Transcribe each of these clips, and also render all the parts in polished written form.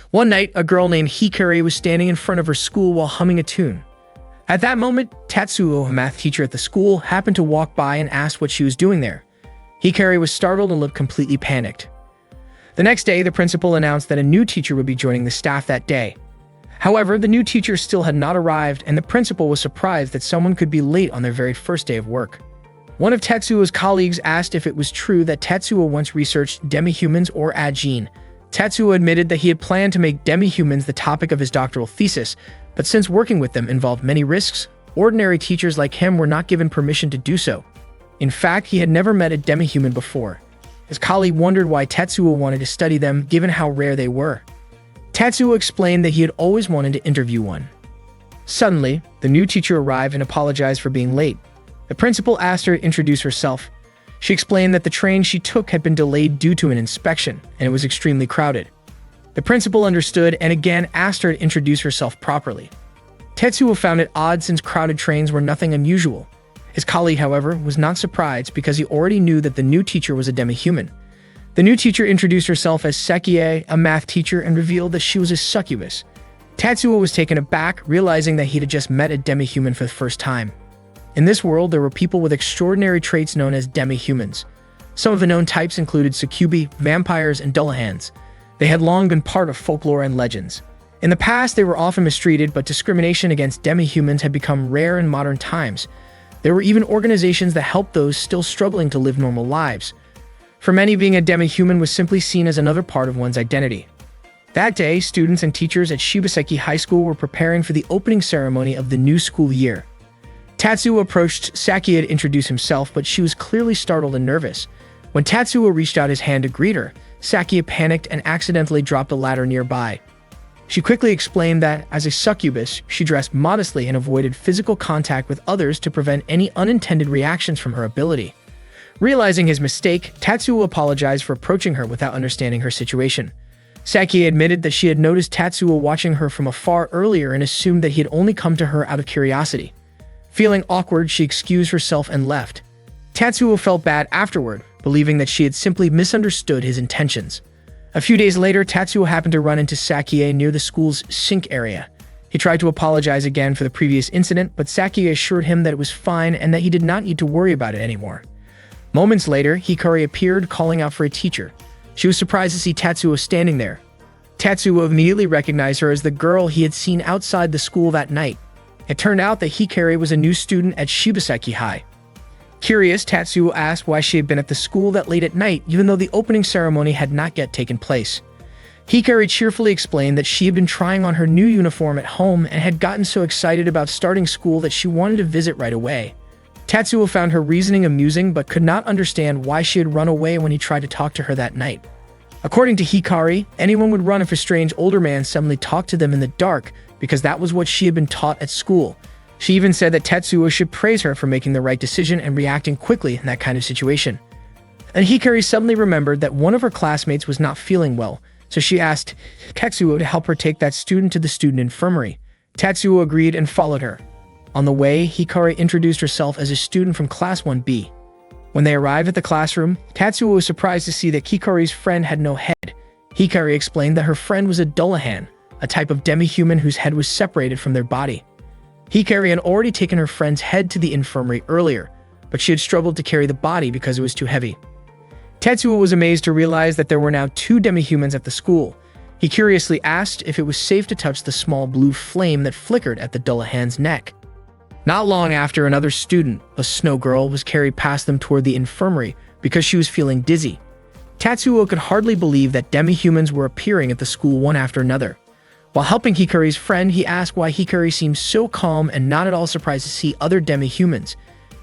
One night, a girl named Hikari was standing in front of her school while humming a tune. At that moment, Tatsuo, a math teacher at the school, happened to walk by and asked what she was doing there. Hikari was startled and looked completely panicked. The next day, the principal announced that a new teacher would be joining the staff that day. However, the new teacher still had not arrived, and the principal was surprised that someone could be late on their very first day of work. One of Tatsuo's colleagues asked if it was true that Tatsuo once researched demi-humans or agene. Tatsuo admitted that he had planned to make demi-humans the topic of his doctoral thesis, but since working with them involved many risks, ordinary teachers like him were not given permission to do so. In fact, he had never met a demi-human before. His colleague wondered why Tatsuo wanted to study them given how rare they were. Tatsuo explained that he had always wanted to interview one. Suddenly, the new teacher arrived and apologized for being late. The principal asked her to introduce herself. She explained that the train she took had been delayed due to an inspection, and it was extremely crowded. The principal understood and again asked her to introduce herself properly. Tatsuo found it odd since crowded trains were nothing unusual. His colleague, however, was not surprised because he already knew that the new teacher was a demi-human. The new teacher introduced herself as Sekie, a math teacher, and revealed that she was a succubus. Tatsuo was taken aback, realizing that he had just met a demi-human for the first time. In this world, there were people with extraordinary traits known as demi-humans. Some of the known types included succubi, vampires, and dullahans. They had long been part of folklore and legends. In the past, they were often mistreated, but discrimination against demi-humans had become rare in modern times. There were even organizations that helped those still struggling to live normal lives. For many, being a demi-human was simply seen as another part of one's identity. That day, students and teachers at Shibaseki High School were preparing for the opening ceremony of the new school year. Tatsuo approached Sakia to introduce himself, but she was clearly startled and nervous. When Tatsuo reached out his hand to greet her, Sakia panicked and accidentally dropped a ladder nearby. She quickly explained that, as a succubus, she dressed modestly and avoided physical contact with others to prevent any unintended reactions from her ability. Realizing his mistake, Tatsuo apologized for approaching her without understanding her situation. Sakia admitted that she had noticed Tatsuo watching her from afar earlier and assumed that he had only come to her out of curiosity. Feeling awkward, she excused herself and left. Tatsuo felt bad afterward, believing that she had simply misunderstood his intentions. A few days later, Tatsuo happened to run into Sakie near the school's sink area. He tried to apologize again for the previous incident, but Sakie assured him that it was fine and that he did not need to worry about it anymore. Moments later, Hikari appeared, calling out for a teacher. She was surprised to see Tatsuo standing there. Tatsuo immediately recognized her as the girl he had seen outside the school that night. It turned out that Hikari was a new student at Shibaseki High. Curious, Tatsuo asked why she had been at the school that late at night, even though the opening ceremony had not yet taken place. Hikari cheerfully explained that she had been trying on her new uniform at home and had gotten so excited about starting school that she wanted to visit right away. Tatsuo found her reasoning amusing but could not understand why she had run away when he tried to talk to her that night. According to Hikari, anyone would run if a strange older man suddenly talked to them in the dark because that was what she had been taught at school. She even said that Tatsuo should praise her for making the right decision and reacting quickly in that kind of situation. And Hikari suddenly remembered that one of her classmates was not feeling well, so she asked Tatsuo to help her take that student to the student infirmary. Tatsuo agreed and followed her. On the way, Hikari introduced herself as a student from Class 1B. When they arrived at the classroom, Tatsuo was surprised to see that Hikari's friend had no head. Hikari explained that her friend was a dullahan, a type of demi-human whose head was separated from their body. Hikari had already taken her friend's head to the infirmary earlier, but she had struggled to carry the body because it was too heavy. Tatsuo was amazed to realize that there were now 2 demi-humans at the school. He curiously asked if it was safe to touch the small blue flame that flickered at the dullahan's neck. Not long after, another student, a snow girl, was carried past them toward the infirmary because she was feeling dizzy. Tatsuo could hardly believe that demi-humans were appearing at the school one after another. While helping Hikari's friend, he asked why Hikari seemed so calm and not at all surprised to see other demi-humans.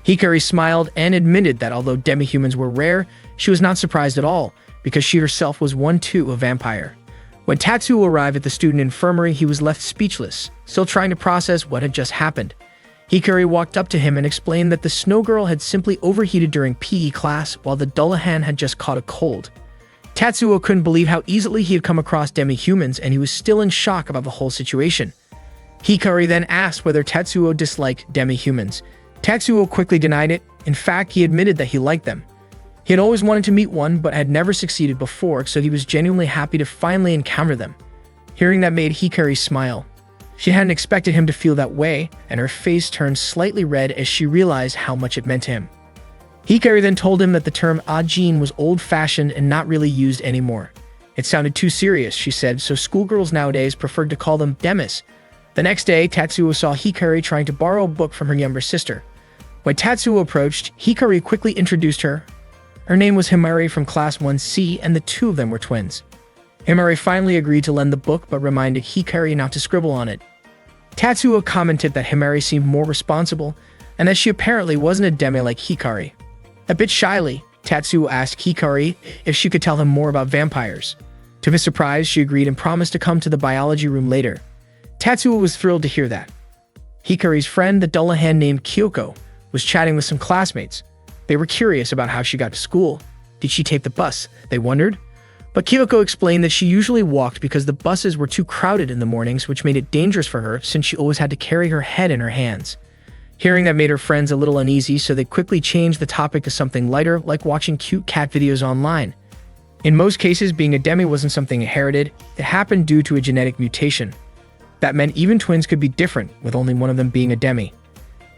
Hikari smiled and admitted that although demi-humans were rare, she was not surprised at all, because she herself was one too, a vampire. When Tatsuo arrived at the student infirmary, he was left speechless, still trying to process what had just happened. Hikari walked up to him and explained that the snow girl had simply overheated during PE class while the dullahan had just caught a cold. Tatsuo couldn't believe how easily he had come across demi-humans, and he was still in shock about the whole situation. Hikari then asked whether Tatsuo disliked demi-humans. Tatsuo quickly denied it. In fact, he admitted that he liked them. He had always wanted to meet one, but had never succeeded before, so he was genuinely happy to finally encounter them. Hearing that made Hikari smile. She hadn't expected him to feel that way, and her face turned slightly red as she realized how much it meant to him. Hikari then told him that the term ajin was old-fashioned and not really used anymore. It sounded too serious, she said, so schoolgirls nowadays preferred to call them demis. The next day, Tatsuo saw Hikari trying to borrow a book from her younger sister. When Tatsuo approached, Hikari quickly introduced her. Her name was Himari from Class 1C, and the two of them were twins. Himari finally agreed to lend the book but reminded Hikari not to scribble on it. Tatsuo commented that Himari seemed more responsible and that she apparently wasn't a demi like Hikari. A bit shyly, Tatsuo asked Hikari if she could tell him more about vampires. To his surprise, she agreed and promised to come to the biology room later. Tatsuo was thrilled to hear that. Hikari's friend, the Dullahan named Kyoko, was chatting with some classmates. They were curious about how she got to school. Did she take the bus? They wondered. But Kyoko explained that she usually walked because the buses were too crowded in the mornings, which made it dangerous for her since she always had to carry her head in her hands. Hearing that made her friends a little uneasy, so they quickly changed the topic to something lighter, like watching cute cat videos online. In most cases, being a demi wasn't something inherited. It happened due to a genetic mutation. That meant even twins could be different, with only one of them being a demi.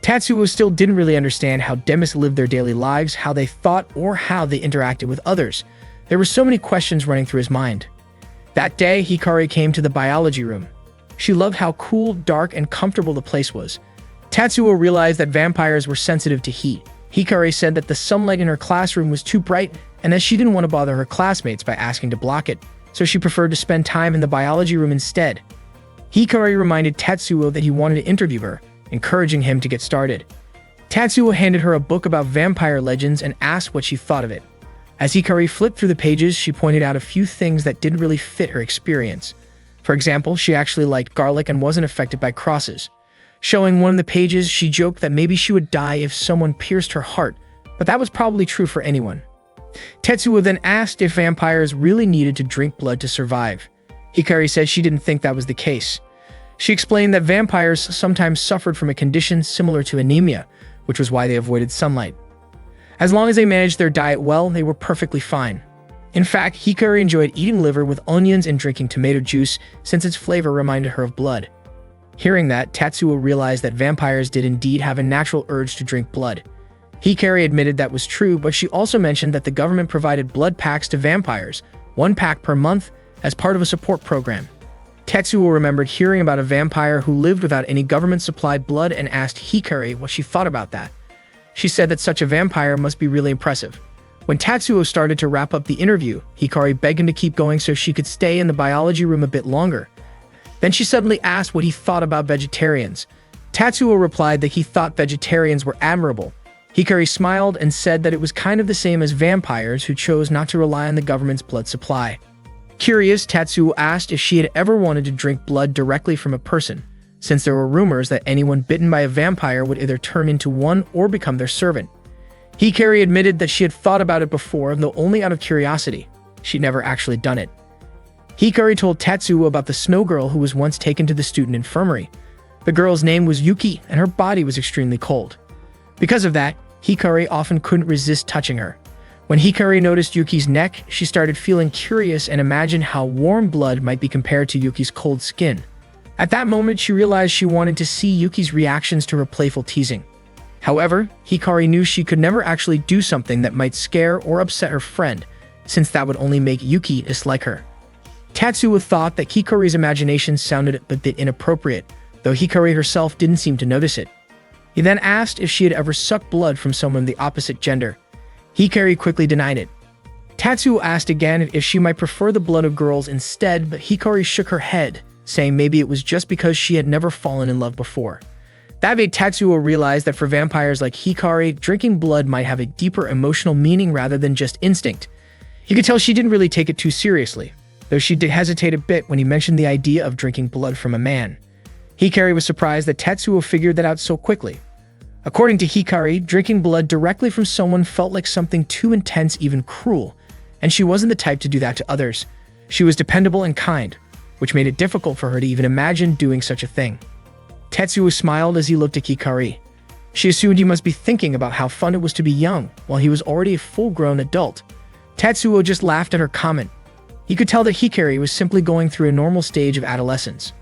Tatsuo still didn't really understand how demis lived their daily lives, how they thought, or how they interacted with others. There were so many questions running through his mind. That day, Hikari came to the biology room. She loved how cool, dark, and comfortable the place was. Tatsuo realized that vampires were sensitive to heat. Hikari said that the sunlight in her classroom was too bright and that she didn't want to bother her classmates by asking to block it, so she preferred to spend time in the biology room instead. Hikari reminded Tatsuo that he wanted to interview her, encouraging him to get started. Tatsuo handed her a book about vampire legends and asked what she thought of it. As Hikari flipped through the pages, she pointed out a few things that didn't really fit her experience. For example, she actually liked garlic and wasn't affected by crosses. Showing one of the pages, she joked that maybe she would die if someone pierced her heart, but that was probably true for anyone. Tetsuo then asked if vampires really needed to drink blood to survive. Hikari said she didn't think that was the case. She explained that vampires sometimes suffered from a condition similar to anemia, which was why they avoided sunlight. As long as they managed their diet well, they were perfectly fine. In fact, Hikari enjoyed eating liver with onions and drinking tomato juice since its flavor reminded her of blood. Hearing that, Tatsuo realized that vampires did indeed have a natural urge to drink blood. Hikari admitted that was true, but she also mentioned that the government provided blood packs to vampires, 1 pack per month, as part of a support program. Tetsuo remembered hearing about a vampire who lived without any government-supplied blood and asked Hikari what she thought about that. She said that such a vampire must be really impressive. When Tatsuo started to wrap up the interview, Hikari begged him to keep going so she could stay in the biology room a bit longer. Then she suddenly asked what he thought about vegetarians. Tatsuo replied that he thought vegetarians were admirable. Hikari smiled and said that it was kind of the same as vampires who chose not to rely on the government's blood supply. Curious, Tatsuo asked if she had ever wanted to drink blood directly from a person, since there were rumors that anyone bitten by a vampire would either turn into one or become their servant. Hikari admitted that she had thought about it before, though only out of curiosity. She'd never actually done it. Hikari told Tatsuo about the snow girl who was once taken to the student infirmary. The girl's name was Yuki, and her body was extremely cold. Because of that, Hikari often couldn't resist touching her. When Hikari noticed Yuki's neck, she started feeling curious and imagined how warm blood might be compared to Yuki's cold skin. At that moment, she realized she wanted to see Yuki's reactions to her playful teasing. However, Hikari knew she could never actually do something that might scare or upset her friend, since that would only make Yuki dislike her. Tatsuo thought that Hikari's imagination sounded a bit inappropriate, though Hikari herself didn't seem to notice it. He then asked if she had ever sucked blood from someone of the opposite gender. Hikari quickly denied it. Tatsuo asked again if she might prefer the blood of girls instead, but Hikari shook her head, saying maybe it was just because she had never fallen in love before. That made Tatsuo realize that for vampires like Hikari, drinking blood might have a deeper emotional meaning rather than just instinct. You could tell she didn't really take it too seriously, though she did hesitate a bit when he mentioned the idea of drinking blood from a man. Hikari was surprised that Tatsuo figured that out so quickly. According to Hikari, drinking blood directly from someone felt like something too intense, even cruel, and she wasn't the type to do that to others. She was dependable and kind, which made it difficult for her to even imagine doing such a thing. Tetsuo smiled as he looked at Hikari. She assumed he must be thinking about how fun it was to be young, while he was already a full-grown adult. Tetsuo just laughed at her comment. He could tell that Hikari was simply going through a normal stage of adolescence.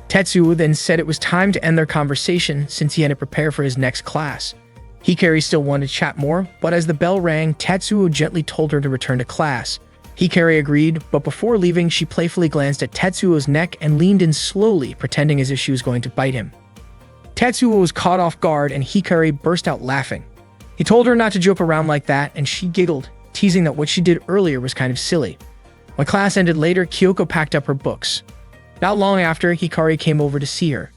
Tetsuo then said it was time to end their conversation since he had to prepare for his next class. Hikari still wanted to chat more, but as the bell rang, Tetsuo gently told her to return to class. Hikari agreed, but before leaving, she playfully glanced at Tetsuo's neck and leaned in slowly, pretending as if she was going to bite him. Tetsuo was caught off guard and Hikari burst out laughing. He told her not to joke around like that, and she giggled, teasing that what she did earlier was kind of silly. When class ended later, Kyoko packed up her books. Not long after, Hikari came over to see her.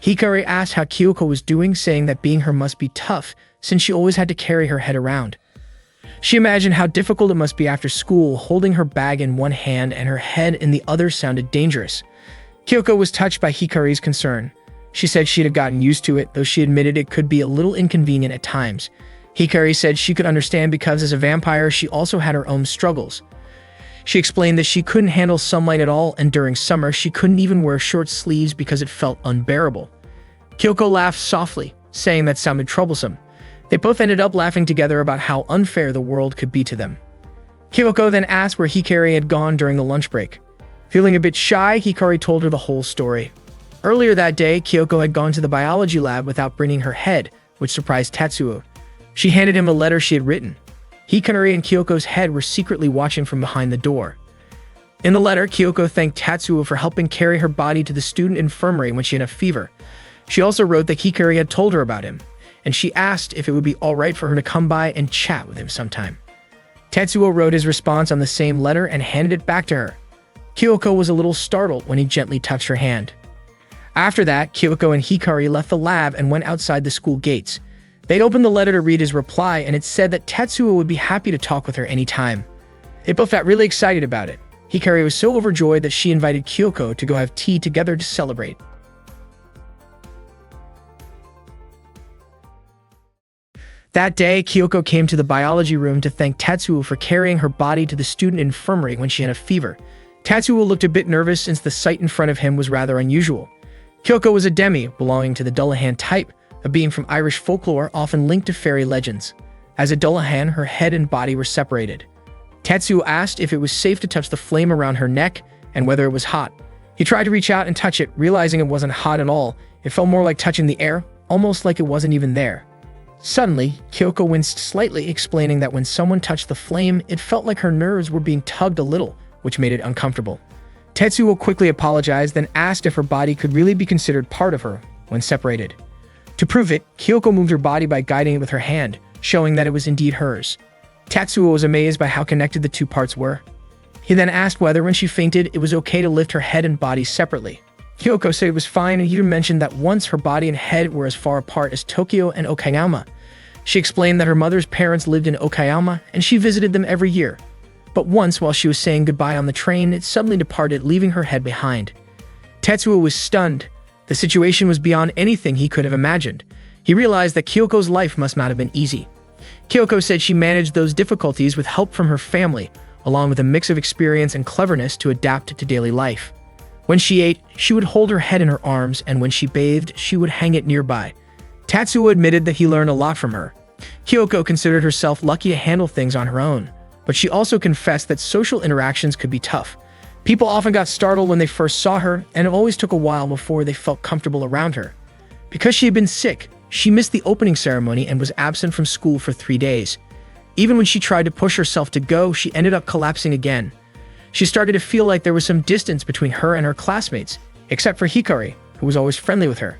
Hikari asked how Kyoko was doing, saying that being her must be tough since she always had to carry her head around. She imagined how difficult it must be after school, holding her bag in one hand and her head in the other sounded dangerous. Kyoko was touched by Hikari's concern. She said she'd have gotten used to it, though she admitted it could be a little inconvenient at times. Hikari said she could understand because as a vampire, she also had her own struggles. She explained that she couldn't handle sunlight at all, and during summer, she couldn't even wear short sleeves because it felt unbearable. Kyoko laughed softly, saying that sounded troublesome. They both ended up laughing together about how unfair the world could be to them. Kyoko then asked where Hikari had gone during the lunch break. Feeling a bit shy, Hikari told her the whole story. Earlier that day, Kyoko had gone to the biology lab without bringing her head, which surprised Tetsuo. She handed him a letter she had written. Hikari and Kyoko's head were secretly watching from behind the door. In the letter, Kyoko thanked Tetsuo for helping carry her body to the student infirmary when she had a fever. She also wrote that Hikari had told her about him, and she asked if it would be alright for her to come by and chat with him sometime. Tetsuo wrote his response on the same letter and handed it back to her. Kyoko was a little startled when he gently touched her hand. After that, Kyoko and Hikari left the lab and went outside the school gates. They'd opened the letter to read his reply, and it said that Tetsuo would be happy to talk with her anytime. They both got really excited about it. Hikari was so overjoyed that she invited Kyoko to go have tea together to celebrate. That day, Kyoko came to the biology room to thank Tetsuo for carrying her body to the student infirmary when she had a fever. Tetsuo looked a bit nervous since the sight in front of him was rather unusual. Kyoko was a demi, belonging to the Dullahan type, a being from Irish folklore often linked to fairy legends. As a Dullahan, her head and body were separated. Tetsuo asked if it was safe to touch the flame around her neck and whether it was hot. He tried to reach out and touch it, realizing it wasn't hot at all. It felt more like touching the air, almost like it wasn't even there. Suddenly, Kyoko winced slightly, explaining that when someone touched the flame, it felt like her nerves were being tugged a little, which made it uncomfortable. Tetsuo quickly apologized, then asked if her body could really be considered part of her when separated. To prove it, Kyoko moved her body by guiding it with her hand, showing that it was indeed hers. Tetsuo was amazed by how connected the two parts were. He then asked whether when she fainted, it was okay to lift her head and body separately. Kyoko said it was fine, and he mentioned that once her body and head were as far apart as Tokyo and Okayama. She explained that her mother's parents lived in Okayama, and she visited them every year. But once, while she was saying goodbye on the train, it suddenly departed, leaving her head behind. Tetsuo was stunned. The situation was beyond anything he could have imagined. He realized that Kyoko's life must not have been easy. Kyoko said she managed those difficulties with help from her family, along with a mix of experience and cleverness to adapt to daily life. When she ate, she would hold her head in her arms, and when she bathed, she would hang it nearby. Tetsuo admitted that he learned a lot from her. Kyoko considered herself lucky to handle things on her own, but she also confessed that social interactions could be tough. People often got startled when they first saw her, and it always took a while before they felt comfortable around her. Because she had been sick, she missed the opening ceremony and was absent from school for 3 days. Even when she tried to push herself to go, she ended up collapsing again. She started to feel like there was some distance between her and her classmates, except for Hikari, who was always friendly with her.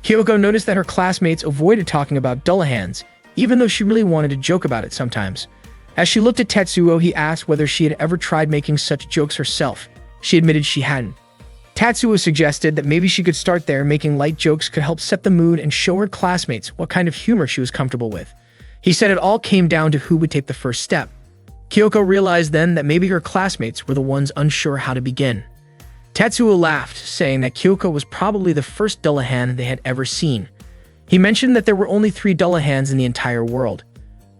Kyoko noticed that her classmates avoided talking about Dullahans, even though she really wanted to joke about it sometimes. As she looked at Tetsuo, he asked whether she had ever tried making such jokes herself. She admitted she hadn't. Tetsuo suggested that maybe she could start there. Making light jokes could help set the mood and show her classmates what kind of humor she was comfortable with. He said it all came down to who would take the first step. Kyoko realized then that maybe her classmates were the ones unsure how to begin. Tetsuo laughed, saying that Kyoko was probably the first Dullahan they had ever seen. He mentioned that there were only 3 Dullahans in the entire world.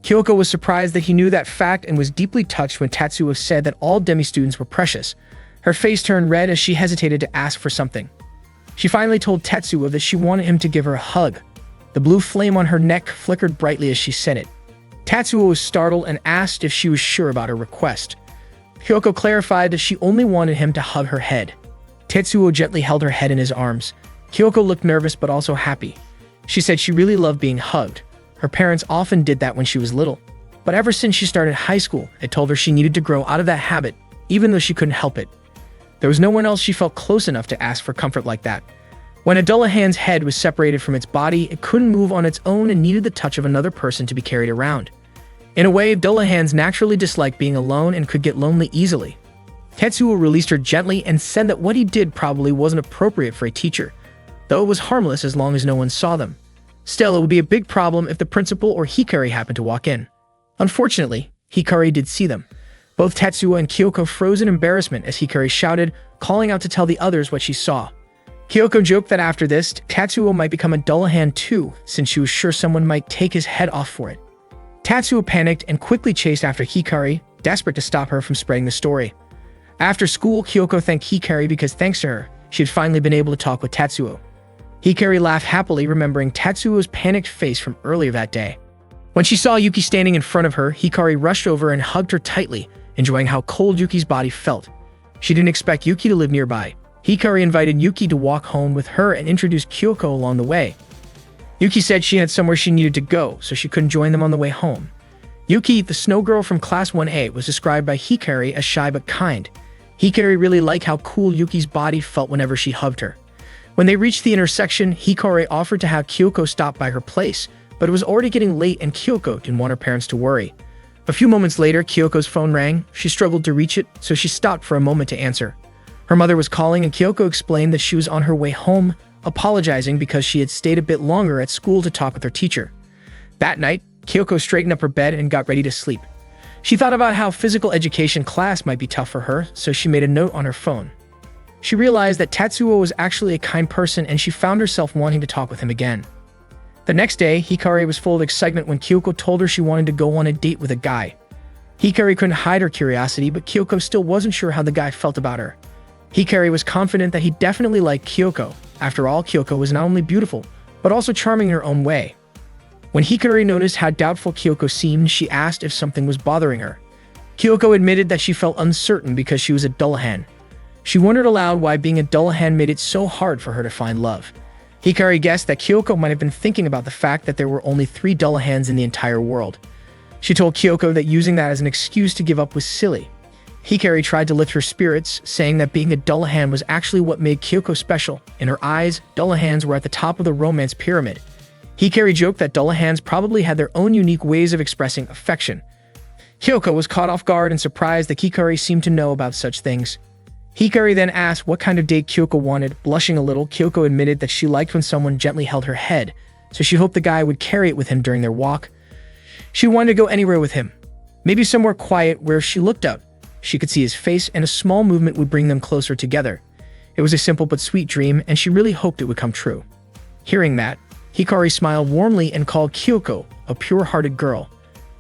Kyoko was surprised that he knew that fact and was deeply touched when Tetsuo said that all demi-students were precious. Her face turned red as she hesitated to ask for something. She finally told Tetsuo that she wanted him to give her a hug. The blue flame on her neck flickered brightly as she said it. Tetsuo was startled and asked if she was sure about her request. Kyoko clarified that she only wanted him to hug her head. Tetsuo gently held her head in his arms. Kyoko looked nervous but also happy. She said she really loved being hugged. Her parents often did that when she was little. But ever since she started high school, it told her she needed to grow out of that habit, even though she couldn't help it. There was no one else she felt close enough to ask for comfort like that. When a Dullahan's head was separated from its body, it couldn't move on its own and needed the touch of another person to be carried around. In a way, Dullahans naturally disliked being alone and could get lonely easily. Tetsuo released her gently and said that what he did probably wasn't appropriate for a teacher, though it was harmless as long as no one saw them. Still, it would be a big problem if the principal or Hikari happened to walk in. Unfortunately, Hikari did see them. Both Tetsuo and Kyoko froze in embarrassment as Hikari shouted, calling out to tell the others what she saw. Kyoko joked that after this, Tetsuo might become a Dullahan too, since she was sure someone might take his head off for it. Tetsuo panicked and quickly chased after Hikari, desperate to stop her from spreading the story. After school, Kyoko thanked Hikari because thanks to her, she had finally been able to talk with Tetsuo. Hikari laughed happily, remembering Tetsuo's panicked face from earlier that day. When she saw Yuki standing in front of her, Hikari rushed over and hugged her tightly, enjoying how cold Yuki's body felt. She didn't expect Yuki to live nearby. Hikari invited Yuki to walk home with her and introduced Kyoko along the way. Yuki said she had somewhere she needed to go, so she couldn't join them on the way home. Yuki, the snow girl from Class 1A, was described by Hikari as shy but kind. Hikari really liked how cool Yuki's body felt whenever she hugged her. When they reached the intersection, Hikari offered to have Kyoko stop by her place, but it was already getting late and Kyoko didn't want her parents to worry. A few moments later, Kyoko's phone rang. She struggled to reach it, so she stopped for a moment to answer. Her mother was calling and Kyoko explained that she was on her way home, apologizing because she had stayed a bit longer at school to talk with her teacher. That night, Kyoko straightened up her bed and got ready to sleep. She thought about how physical education class might be tough for her, so she made a note on her phone. She realized that Tetsuo was actually a kind person and she found herself wanting to talk with him again. The next day, Hikari was full of excitement when Kyoko told her she wanted to go on a date with a guy. Hikari couldn't hide her curiosity, but Kyoko still wasn't sure how the guy felt about her. Hikari was confident that he definitely liked Kyoko. After all, Kyoko was not only beautiful, but also charming in her own way. When Hikari noticed how doubtful Kyoko seemed, she asked if something was bothering her. Kyoko admitted that she felt uncertain because she was a Dullahan. She wondered aloud why being a Dullahan made it so hard for her to find love. Hikari guessed that Kyoko might have been thinking about the fact that there were only 3 Dullahans in the entire world. She told Kyoko that using that as an excuse to give up was silly. Hikari tried to lift her spirits, saying that being a Dullahan was actually what made Kyoko special. In her eyes, Dullahans were at the top of the romance pyramid. Hikari joked that Dullahans probably had their own unique ways of expressing affection. Kyoko was caught off guard and surprised that Hikari seemed to know about such things. Hikari then asked what kind of date Kyoko wanted. Blushing a little, Kyoko admitted that she liked when someone gently held her head, so she hoped the guy would carry it with him during their walk. She wanted to go anywhere with him, maybe somewhere quiet where if she looked out, she could see his face and a small movement would bring them closer together. It was a simple but sweet dream, and she really hoped it would come true. Hearing that, Hikari smiled warmly and called Kyoko a pure-hearted girl.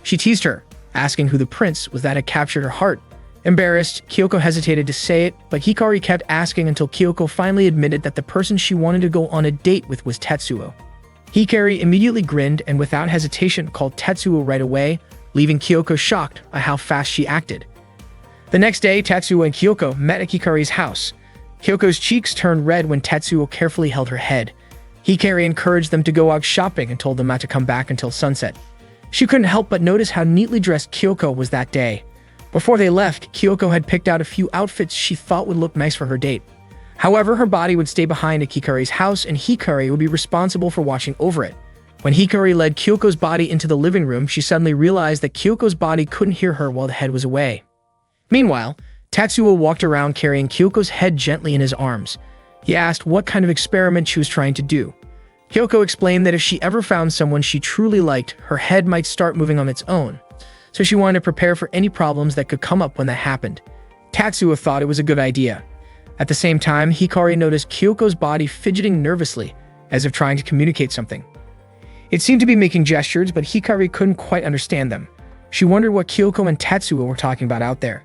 She teased her, asking who the prince was that had captured her heart. Embarrassed, Kyoko hesitated to say it, but Hikari kept asking until Kyoko finally admitted that the person she wanted to go on a date with was Tetsuo. Hikari immediately grinned and without hesitation called Tetsuo right away, leaving Kyoko shocked by how fast she acted. The next day, Tetsuo and Kyoko met at Hikari's house. Kyoko's cheeks turned red when Tetsuo carefully held her head. Hikari encouraged them to go out shopping and told them not to come back until sunset. She couldn't help but notice how neatly dressed Kyoko was that day. Before they left, Kyoko had picked out a few outfits she thought would look nice for her date. However, her body would stay behind at Hikari's house and Hikari would be responsible for watching over it. When Hikari led Kyoko's body into the living room, she suddenly realized that Kyoko's body couldn't hear her while the head was away. Meanwhile, Tetsuo walked around carrying Kyoko's head gently in his arms. He asked what kind of experiment she was trying to do. Kyoko explained that if she ever found someone she truly liked, her head might start moving on its own, so she wanted to prepare for any problems that could come up when that happened. Tetsuo thought it was a good idea. At the same time, Hikari noticed Kyoko's body fidgeting nervously, as if trying to communicate something. It seemed to be making gestures, but Hikari couldn't quite understand them. She wondered what Kyoko and Tetsuo were talking about out there.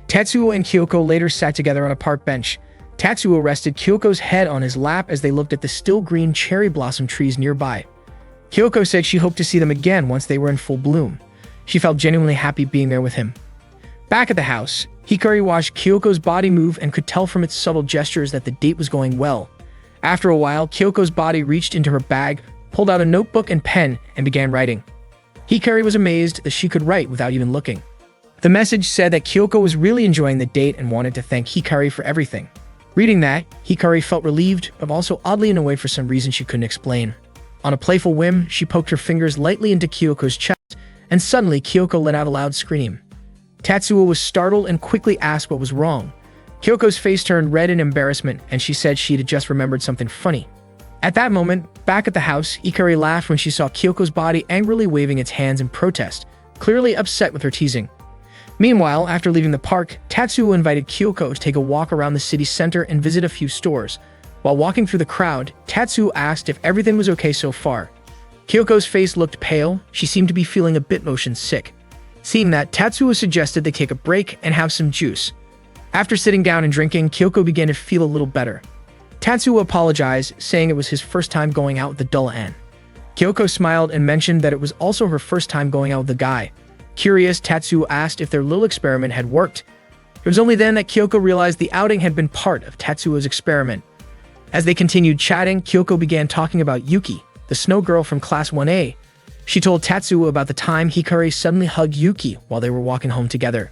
Tetsuo and Kyoko later sat together on a park bench. Tetsuo rested Kyoko's head on his lap as they looked at the still green cherry blossom trees nearby. Kyoko said she hoped to see them again once they were in full bloom. She felt genuinely happy being there with him. Back at the house, Hikari watched Kyoko's body move and could tell from its subtle gestures that the date was going well. After a while, Kyoko's body reached into her bag, pulled out a notebook and pen, and began writing. Hikari was amazed that she could write without even looking. The message said that Kyoko was really enjoying the date and wanted to thank Hikari for everything. Reading that, Hikari felt relieved, but also oddly annoyed for some reason she couldn't explain. On a playful whim, she poked her fingers lightly into Kyoko's chest, and suddenly Kyoko let out a loud scream. Tatsuo was startled and quickly asked what was wrong. Kyoko's face turned red in embarrassment, and she said she had just remembered something funny. At that moment, back at the house, Hikari laughed when she saw Kyoko's body angrily waving its hands in protest, clearly upset with her teasing. Meanwhile, after leaving the park, Tatsuo invited Kyoko to take a walk around the city center and visit a few stores. While walking through the crowd, Tatsuo asked if everything was okay so far. Kyoko's face looked pale. She seemed to be feeling a bit motion sick. Seeing that, Tatsuo suggested they take a break and have some juice. After sitting down and drinking, Kyoko began to feel a little better. Tatsuo apologized, saying it was his first time going out with the Della-an. Kyoko smiled and mentioned that it was also her first time going out with the guy. Curious, Tatsuo asked if their little experiment had worked. It was only then that Kyoko realized the outing had been part of Tatsuo's experiment. As they continued chatting, Kyoko began talking about Yuki, the snow girl from Class 1A. She told Tatsuo about the time Hikari suddenly hugged Yuki while they were walking home together.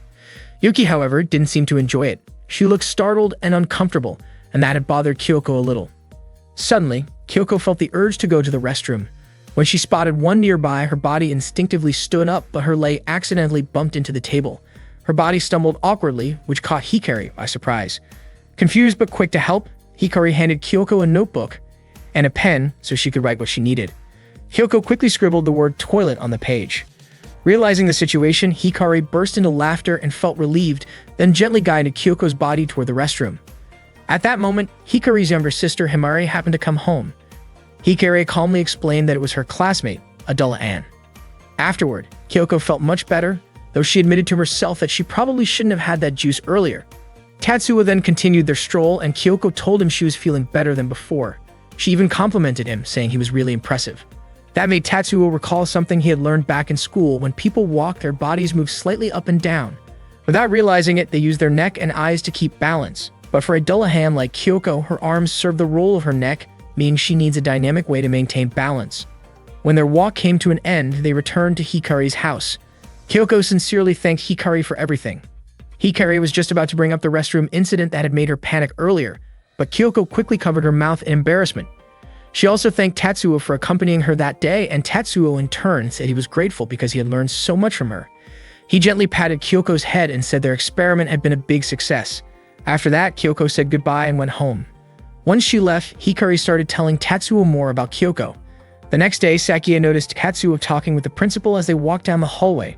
Yuki, however, didn't seem to enjoy it. She looked startled and uncomfortable, and that had bothered Kyoko a little. Suddenly, Kyoko felt the urge to go to the restroom. When she spotted one nearby, her body instinctively stood up, but her leg accidentally bumped into the table. Her body stumbled awkwardly, which caught Hikari by surprise. Confused but quick to help, Hikari handed Kyoko a notebook and a pen so she could write what she needed. Kyoko quickly scribbled the word toilet on the page. Realizing the situation, Hikari burst into laughter and felt relieved, then gently guided Kyoko's body toward the restroom. At that moment, Hikari's younger sister Himari happened to come home. Hikari calmly explained that it was her classmate, Della-an. Afterward, Kyoko felt much better, though she admitted to herself that she probably shouldn't have had that juice earlier. Tatsuo then continued their stroll, and Kyoko told him she was feeling better than before. She even complimented him, saying he was really impressive. That made Tatsuo recall something he had learned back in school. When people walk, their bodies move slightly up and down. Without realizing it, they use their neck and eyes to keep balance. But for a Della-an like Kyoko, her arms serve the role of her neck, meaning she needs a dynamic way to maintain balance. When their walk came to an end, they returned to Hikari's house. Kyoko sincerely thanked Hikari for everything. Hikari was just about to bring up the restroom incident that had made her panic earlier, but Kyoko quickly covered her mouth in embarrassment. She also thanked Tatsuo for accompanying her that day, and Tatsuo in turn said he was grateful because he had learned so much from her. He gently patted Kyoko's head and said their experiment had been a big success. After that, Kyoko said goodbye and went home. Once she left, Hikari started telling Tatsuo more about Kyoko. The next day, Sakie noticed Tatsuo talking with the principal as they walked down the hallway.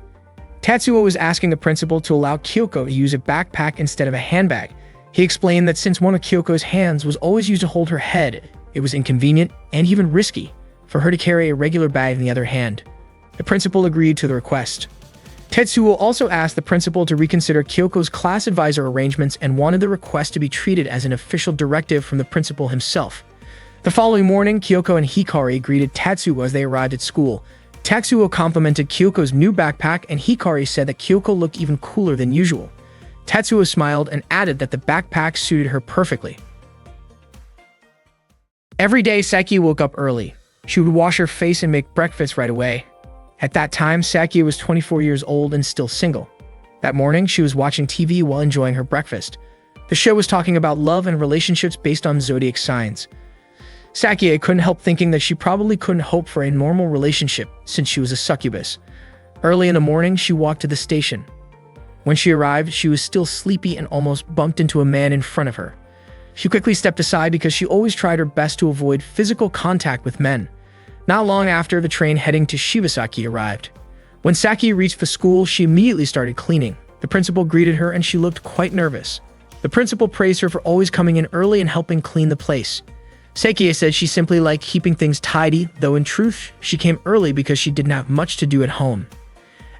Tatsuo was asking the principal to allow Kyoko to use a backpack instead of a handbag. He explained that since one of Kyoko's hands was always used to hold her head, it was inconvenient and even risky for her to carry a regular bag in the other hand. The principal agreed to the request. Tetsuo also asked the principal to reconsider Kyoko's class advisor arrangements and wanted the request to be treated as an official directive from the principal himself. The following morning, Kyoko and Hikari greeted Tatsuo as they arrived at school. Tatsuo complimented Kyoko's new backpack, and Hikari said that Kyoko looked even cooler than usual. Tatsuo smiled and added that the backpack suited her perfectly. Every day, Sakie woke up early. She would wash her face and make breakfast right away. At that time, Sakie was 24 years old and still single. That morning, she was watching TV while enjoying her breakfast. The show was talking about love and relationships based on zodiac signs. Sakie couldn't help thinking that she probably couldn't hope for a normal relationship since she was a succubus. Early in the morning, she walked to the station. When she arrived, she was still sleepy and almost bumped into a man in front of her. She quickly stepped aside because she always tried her best to avoid physical contact with men. Not long after, the train heading to Shibasaki arrived. When Sakie reached the school, she immediately started cleaning. The principal greeted her and she looked quite nervous. The principal praised her for always coming in early and helping clean the place. Sakie said she simply liked keeping things tidy, though in truth, she came early because she didn't have much to do at home.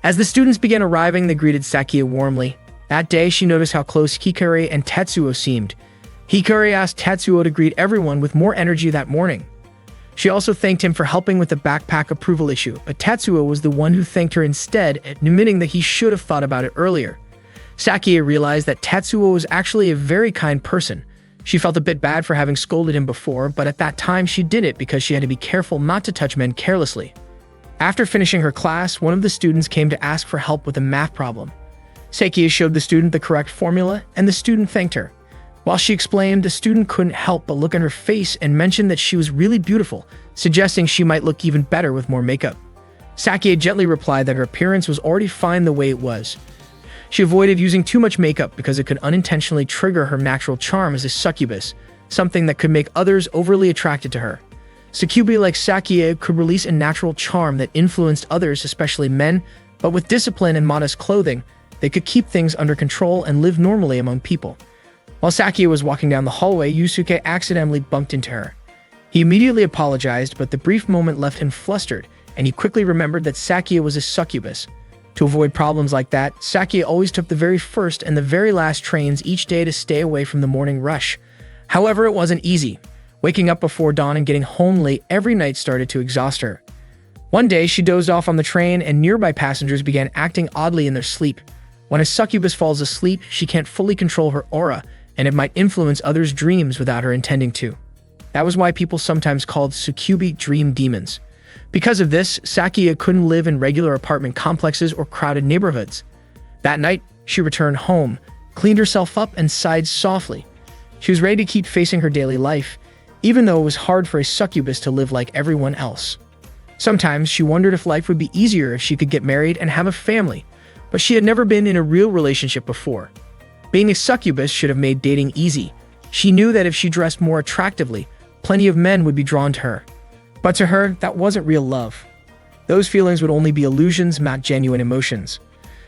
As the students began arriving, they greeted Sakie warmly. That day, she noticed how close Hikari and Tatsuo seemed. Hikari asked Tatsuo to greet everyone with more energy that morning. She also thanked him for helping with the backpack approval issue, but Tatsuo was the one who thanked her instead, admitting that he should have thought about it earlier. Sakie realized that Tetsuo was actually a very kind person. She felt a bit bad for having scolded him before, but at that time she did it because she had to be careful not to touch men carelessly. After finishing her class, one of the students came to ask for help with a math problem. Sakie showed the student the correct formula, and the student thanked her. While she explained, the student couldn't help but look at her face and mentioned that she was really beautiful, suggesting she might look even better with more makeup. Sakie gently replied that her appearance was already fine the way it was. She avoided using too much makeup because it could unintentionally trigger her natural charm as a succubus, something that could make others overly attracted to her. Succubi like Sakie could release a natural charm that influenced others, especially men, but with discipline and modest clothing, they could keep things under control and live normally among people. While Sakie was walking down the hallway, Yusuke accidentally bumped into her. He immediately apologized, but the brief moment left him flustered, and he quickly remembered that Sakie was a succubus. To avoid problems like that, Sakie always took the very first and the very last trains each day to stay away from the morning rush. However, it wasn't easy. Waking up before dawn and getting home late every night started to exhaust her. One day, she dozed off on the train, and nearby passengers began acting oddly in their sleep. When a succubus falls asleep, she can't fully control her aura, and it might influence others' dreams without her intending to. That was why people sometimes called succubi dream demons. Because of this, Sakie couldn't live in regular apartment complexes or crowded neighborhoods. That night, she returned home, cleaned herself up, and sighed softly. She was ready to keep facing her daily life, even though it was hard for a succubus to live like everyone else. Sometimes she wondered if life would be easier if she could get married and have a family, but she had never been in a real relationship before. Being a succubus should have made dating easy. She knew that if she dressed more attractively, plenty of men would be drawn to her. But to her, that wasn't real love. Those feelings would only be illusions, not genuine emotions.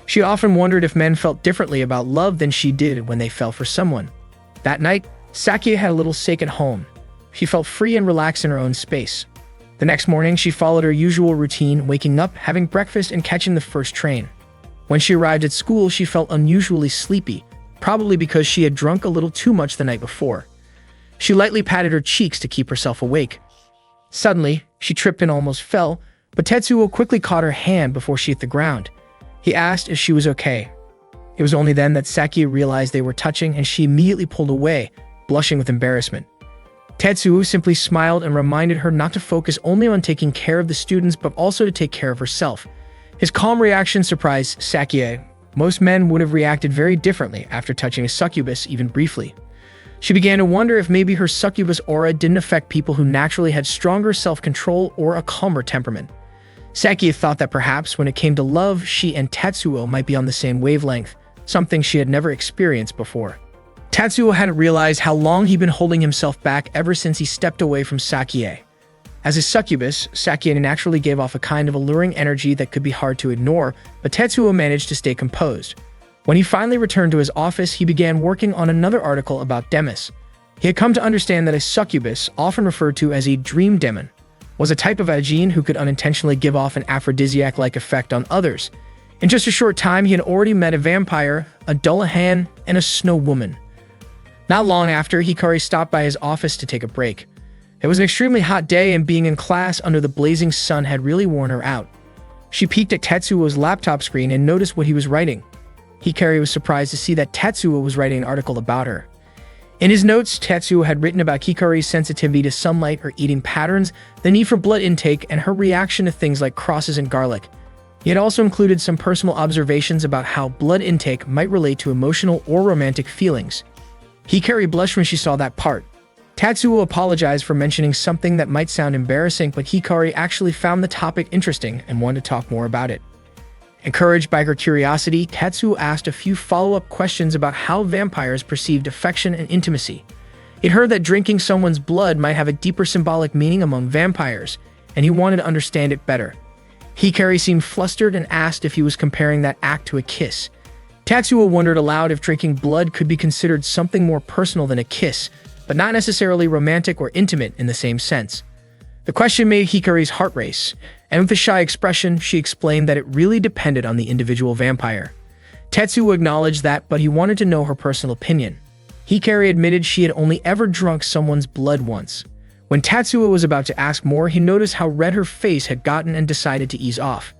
She often wondered if men felt differently about love than she did when they fell for someone. That night, Sakie had a little sake at home. She felt free and relaxed in her own space. The next morning, she followed her usual routine, waking up, having breakfast, and catching the first train. When she arrived at school, she felt unusually sleepy, probably because she had drunk a little too much the night before. She lightly patted her cheeks to keep herself awake. Suddenly, she tripped and almost fell, but Tetsuo quickly caught her hand before she hit the ground. He asked if she was okay. It was only then that Sakie realized they were touching, and she immediately pulled away, blushing with embarrassment. Tetsuo simply smiled and reminded her not to focus only on taking care of the students but also to take care of herself. His calm reaction surprised Sakie. Most men would have reacted very differently after touching a succubus, even briefly. She began to wonder if maybe her succubus aura didn't affect people who naturally had stronger self-control or a calmer temperament. Sakie thought that perhaps when it came to love, she and Tetsuo might be on the same wavelength, something she had never experienced before. Tetsuo hadn't realized how long he'd been holding himself back ever since he stepped away from Sakie. As a succubus, Sakie naturally gave off a kind of alluring energy that could be hard to ignore, but Tetsuo managed to stay composed. When he finally returned to his office, he began working on another article about Demis. He had come to understand that a succubus, often referred to as a dream demon, was a type of Aegean who could unintentionally give off an aphrodisiac-like effect on others. In just a short time, he had already met a vampire, a Dullahan, and a snow woman. Not long after, Hikari stopped by his office to take a break. It was an extremely hot day, and being in class under the blazing sun had really worn her out. She peeked at Tetsuo's laptop screen and noticed what he was writing. Hikari was surprised to see that Tetsuo was writing an article about her. In his notes, Tetsuo had written about Hikari's sensitivity to sunlight, her eating patterns, the need for blood intake, and her reaction to things like crosses and garlic. He had also included some personal observations about how blood intake might relate to emotional or romantic feelings. Hikari blushed when she saw that part. Tetsuo apologized for mentioning something that might sound embarrassing, but Hikari actually found the topic interesting and wanted to talk more about it. Encouraged by her curiosity, Tetsuo asked a few follow-up questions about how vampires perceived affection and intimacy. He'd heard that drinking someone's blood might have a deeper symbolic meaning among vampires, and he wanted to understand it better. Hikari seemed flustered and asked if he was comparing that act to a kiss. Tetsuo wondered aloud if drinking blood could be considered something more personal than a kiss, but not necessarily romantic or intimate in the same sense. The question made Hikari's heart race, and with a shy expression, she explained that it really depended on the individual vampire. Tetsuo acknowledged that, but he wanted to know her personal opinion. Hikari admitted she had only ever drunk someone's blood once. When Tetsuo was about to ask more, he noticed how red her face had gotten and decided to ease off.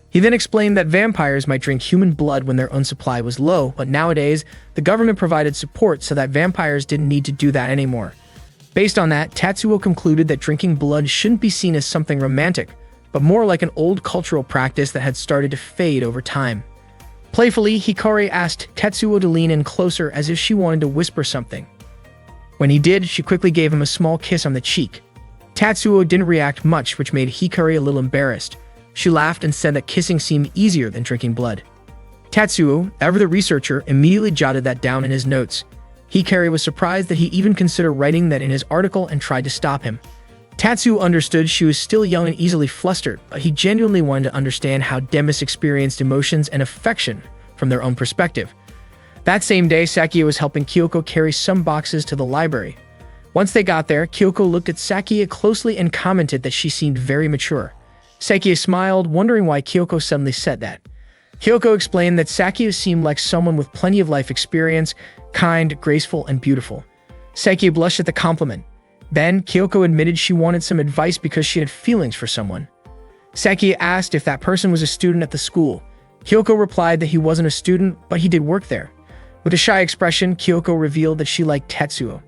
He then explained that vampires might drink human blood when their own supply was low, but nowadays, the government provided support so that vampires didn't need to do that anymore. Based on that, Tatsuo concluded that drinking blood shouldn't be seen as something romantic, but more like an old cultural practice that had started to fade over time. Playfully, Hikari asked Tatsuo to lean in closer as if she wanted to whisper something. When he did, she quickly gave him a small kiss on the cheek. Tatsuo didn't react much, which made Hikari a little embarrassed. She laughed and said that kissing seemed easier than drinking blood. Tatsuo, ever the researcher, immediately jotted that down in his notes. Hikari was surprised that he even considered writing that in his article and tried to stop him. Tatsuo understood she was still young and easily flustered, but he genuinely wanted to understand how Demis experienced emotions and affection from their own perspective. That same day, Sakia was helping Kyoko carry some boxes to the library. Once they got there, Kyoko looked at Sakia closely and commented that she seemed very mature. Sakia smiled, wondering why Kyoko suddenly said that. Kyoko explained that Sakia seemed like someone with plenty of life experience, kind, graceful, and beautiful. Sakia blushed at the compliment. Then, Kyoko admitted she wanted some advice because she had feelings for someone. Sakia asked if that person was a student at the school. Kyoko replied that he wasn't a student, but he did work there. With a shy expression, Kyoko revealed that she liked Tetsuo.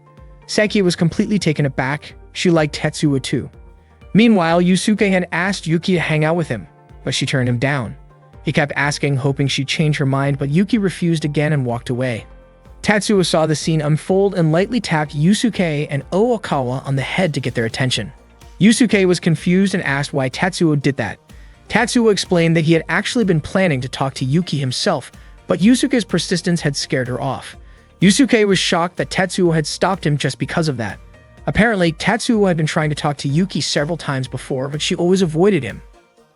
Sakia was completely taken aback. She liked Tetsuo too. Meanwhile, Yusuke had asked Yuki to hang out with him, but she turned him down. He kept asking, hoping she'd change her mind, but Yuki refused again and walked away. Tatsuo saw the scene unfold and lightly tapped Yusuke and Ookawa on the head to get their attention. Yusuke was confused and asked why Tatsuo did that. Tatsuo explained that he had actually been planning to talk to Yuki himself, but Yusuke's persistence had scared her off. Yusuke was shocked that Tatsuo had stopped him just because of that. Apparently, Tatsuo had been trying to talk to Yuki several times before, but she always avoided him.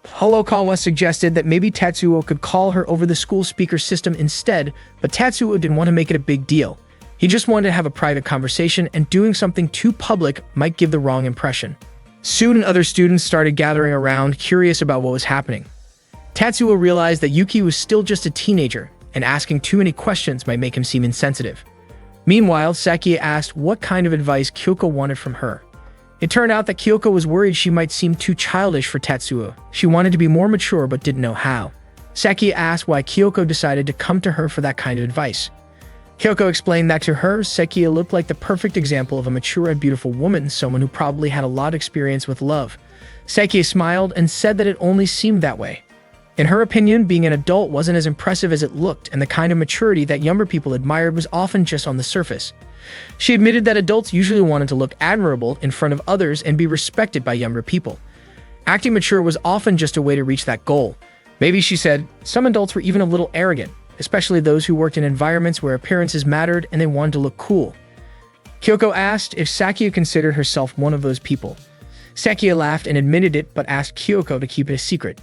Ookawa suggested that maybe Tatsuo could call her over the school speaker system instead, but Tatsuo didn't want to make it a big deal. He just wanted to have a private conversation, and doing something too public might give the wrong impression. Soon, other students started gathering around, curious about what was happening. Tatsuo realized that Yuki was still just a teenager, and asking too many questions might make him seem insensitive. Meanwhile, Sakia asked what kind of advice Kyoko wanted from her. It turned out that Kyoko was worried she might seem too childish for Tatsuo. She wanted to be more mature but didn't know how. Sakia asked why Kyoko decided to come to her for that kind of advice. Kyoko explained that to her, Sakia looked like the perfect example of a mature and beautiful woman, someone who probably had a lot of experience with love. Sakia smiled and said that it only seemed that way. In her opinion, being an adult wasn't as impressive as it looked, and the kind of maturity that younger people admired was often just on the surface. She admitted that adults usually wanted to look admirable in front of others and be respected by younger people. Acting mature was often just a way to reach that goal. Maybe, she said, some adults were even a little arrogant, especially those who worked in environments where appearances mattered and they wanted to look cool. Kyoko asked if Sakia considered herself one of those people. Sakia laughed and admitted it, but asked Kyoko to keep it a secret.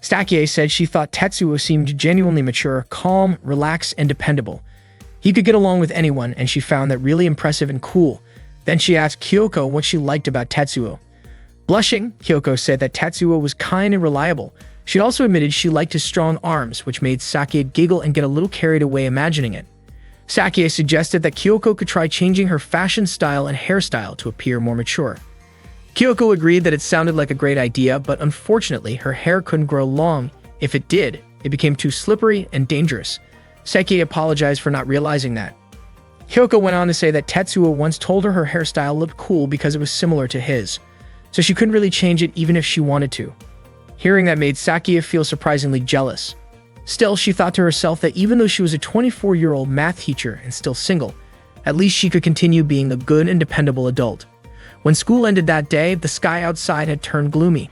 Sakia said she thought Tetsuo seemed genuinely mature, calm, relaxed, and dependable. He could get along with anyone, and she found that really impressive and cool. Then she asked Kyoko what she liked about Tetsuo. Blushing, Kyoko said that Tetsuo was kind and reliable. She also admitted she liked his strong arms, which made Sakia giggle and get a little carried away imagining it. Sakia suggested that Kyoko could try changing her fashion style and hairstyle to appear more mature. Kyoko agreed that it sounded like a great idea, but unfortunately, her hair couldn't grow long. If it did, it became too slippery and dangerous. Sakia apologized for not realizing that. Kyoko went on to say that Tetsuo once told her hairstyle looked cool because it was similar to his, so she couldn't really change it even if she wanted to. Hearing that made Sakia feel surprisingly jealous. Still, she thought to herself that even though she was a 24-year-old math teacher and still single, at least she could continue being a good and dependable adult. When school ended that day, the sky outside had turned gloomy.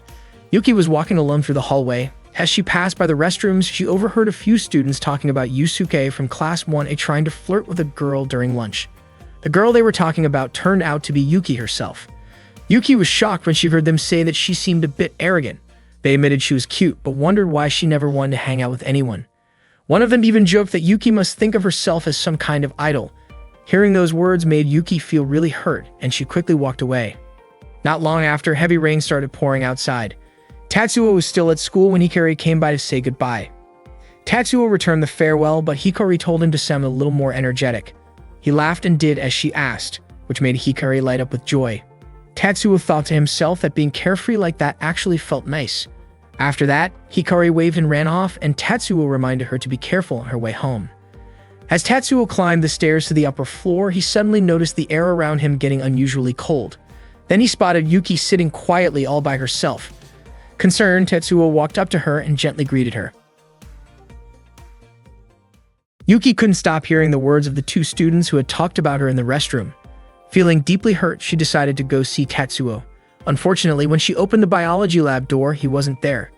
Yuki was walking alone through the hallway. As she passed by the restrooms, she overheard a few students talking about Yusuke from Class 1A trying to flirt with a girl during lunch. The girl they were talking about turned out to be Yuki herself. Yuki was shocked when she heard them say that she seemed a bit arrogant. They admitted she was cute, but wondered why she never wanted to hang out with anyone. One of them even joked that Yuki must think of herself as some kind of idol. Hearing those words made Yuki feel really hurt, and she quickly walked away. Not long after, heavy rain started pouring outside. Tatsuo was still at school when Hikari came by to say goodbye. Tatsuo returned the farewell, but Hikari told him to sound a little more energetic. He laughed and did as she asked, which made Hikari light up with joy. Tatsuo thought to himself that being carefree like that actually felt nice. After that, Hikari waved and ran off, and Tatsuo reminded her to be careful on her way home. As Tatsuo climbed the stairs to the upper floor, he suddenly noticed the air around him getting unusually cold. Then he spotted Yuki sitting quietly all by herself. Concerned, Tetsuo walked up to her and gently greeted her. Yuki couldn't stop hearing the words of the two students who had talked about her in the restroom. Feeling deeply hurt, she decided to go see Tatsuo. Unfortunately, when she opened the biology lab door, he wasn't there.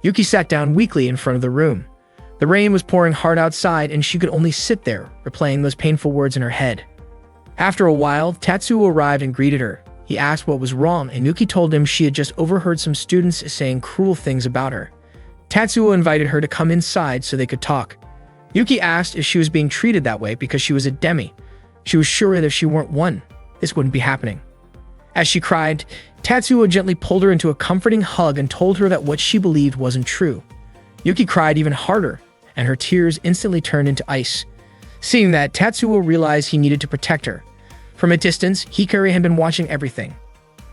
Yuki sat down weakly in front of the room. The rain was pouring hard outside, and she could only sit there, replaying those painful words in her head. After a while, Tatsuo arrived and greeted her. He asked what was wrong, and Yuki told him she had just overheard some students saying cruel things about her. Tatsuo invited her to come inside so they could talk. Yuki asked if she was being treated that way because she was a demi. She was sure that if she weren't one, this wouldn't be happening. As she cried, Tatsuo gently pulled her into a comforting hug and told her that what she believed wasn't true. Yuki cried even harder, and her tears instantly turned into ice. Seeing that, Tatsuo realized he needed to protect her. From a distance, Hikari had been watching everything.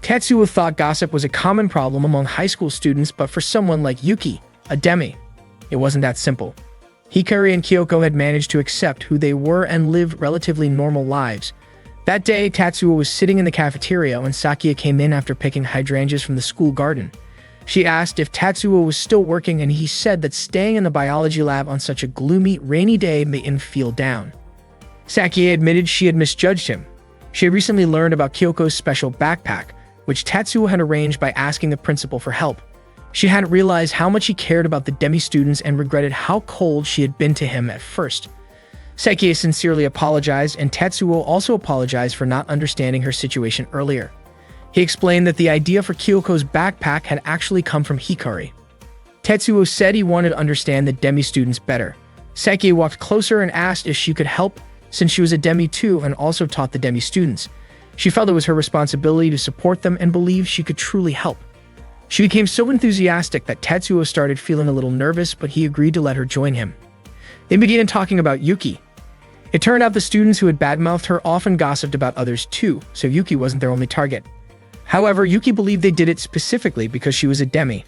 Tatsuo thought gossip was a common problem among high school students, but for someone like Yuki, a demi, it wasn't that simple. Hikari and Kyoko had managed to accept who they were and live relatively normal lives. That day, Tatsuo was sitting in the cafeteria when Sakia came in after picking hydrangeas from the school garden. She asked if Tatsuo was still working, and he said that staying in the biology lab on such a gloomy, rainy day made him feel down. Sakia admitted she had misjudged him. She had recently learned about Kyoko's special backpack, which Tatsuo had arranged by asking the principal for help. She hadn't realized how much he cared about the demi students and regretted how cold she had been to him at first. Sakia sincerely apologized, and Tatsuo also apologized for not understanding her situation earlier. He explained that the idea for Kyoko's backpack had actually come from Hikari. Tetsuo said he wanted to understand the demi students better. Sakia walked closer and asked if she could help, since she was a demi too and also taught the demi students. She felt it was her responsibility to support them and believed she could truly help. She became so enthusiastic that Tetsuo started feeling a little nervous, but he agreed to let her join him. They began talking about Yuki. It turned out the students who had badmouthed her often gossiped about others too, so Yuki wasn't their only target. However, Yuki believed they did it specifically because she was a demi.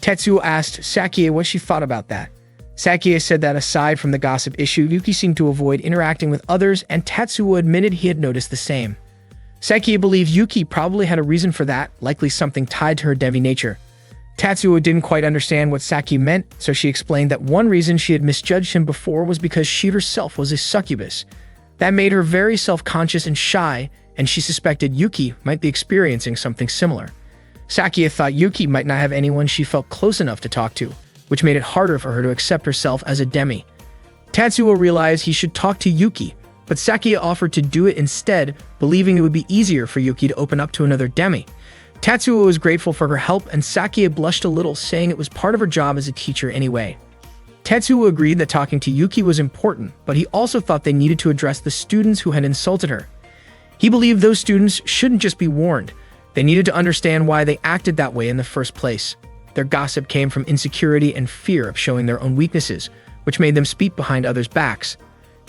Tetsuo asked Sakia what she thought about that. Sakia said that aside from the gossip issue, Yuki seemed to avoid interacting with others, and Tatsuo admitted he had noticed the same. Sakia believed Yuki probably had a reason for that, likely something tied to her demi nature. Tatsuo didn't quite understand what Sakia meant, so she explained that one reason she had misjudged him before was because she herself was a succubus. That made her very self-conscious and shy, and she suspected Yuki might be experiencing something similar. Sakia thought Yuki might not have anyone she felt close enough to talk to, which made it harder for her to accept herself as a demi. Tatsuo realized he should talk to Yuki, but Sakia offered to do it instead, believing it would be easier for Yuki to open up to another demi. Tatsuo was grateful for her help, and Sakia blushed a little, saying it was part of her job as a teacher anyway. Tetsuo agreed that talking to Yuki was important, but he also thought they needed to address the students who had insulted her. He believed those students shouldn't just be warned. They needed to understand why they acted that way in the first place. Their gossip came from insecurity and fear of showing their own weaknesses, which made them speak behind others' backs.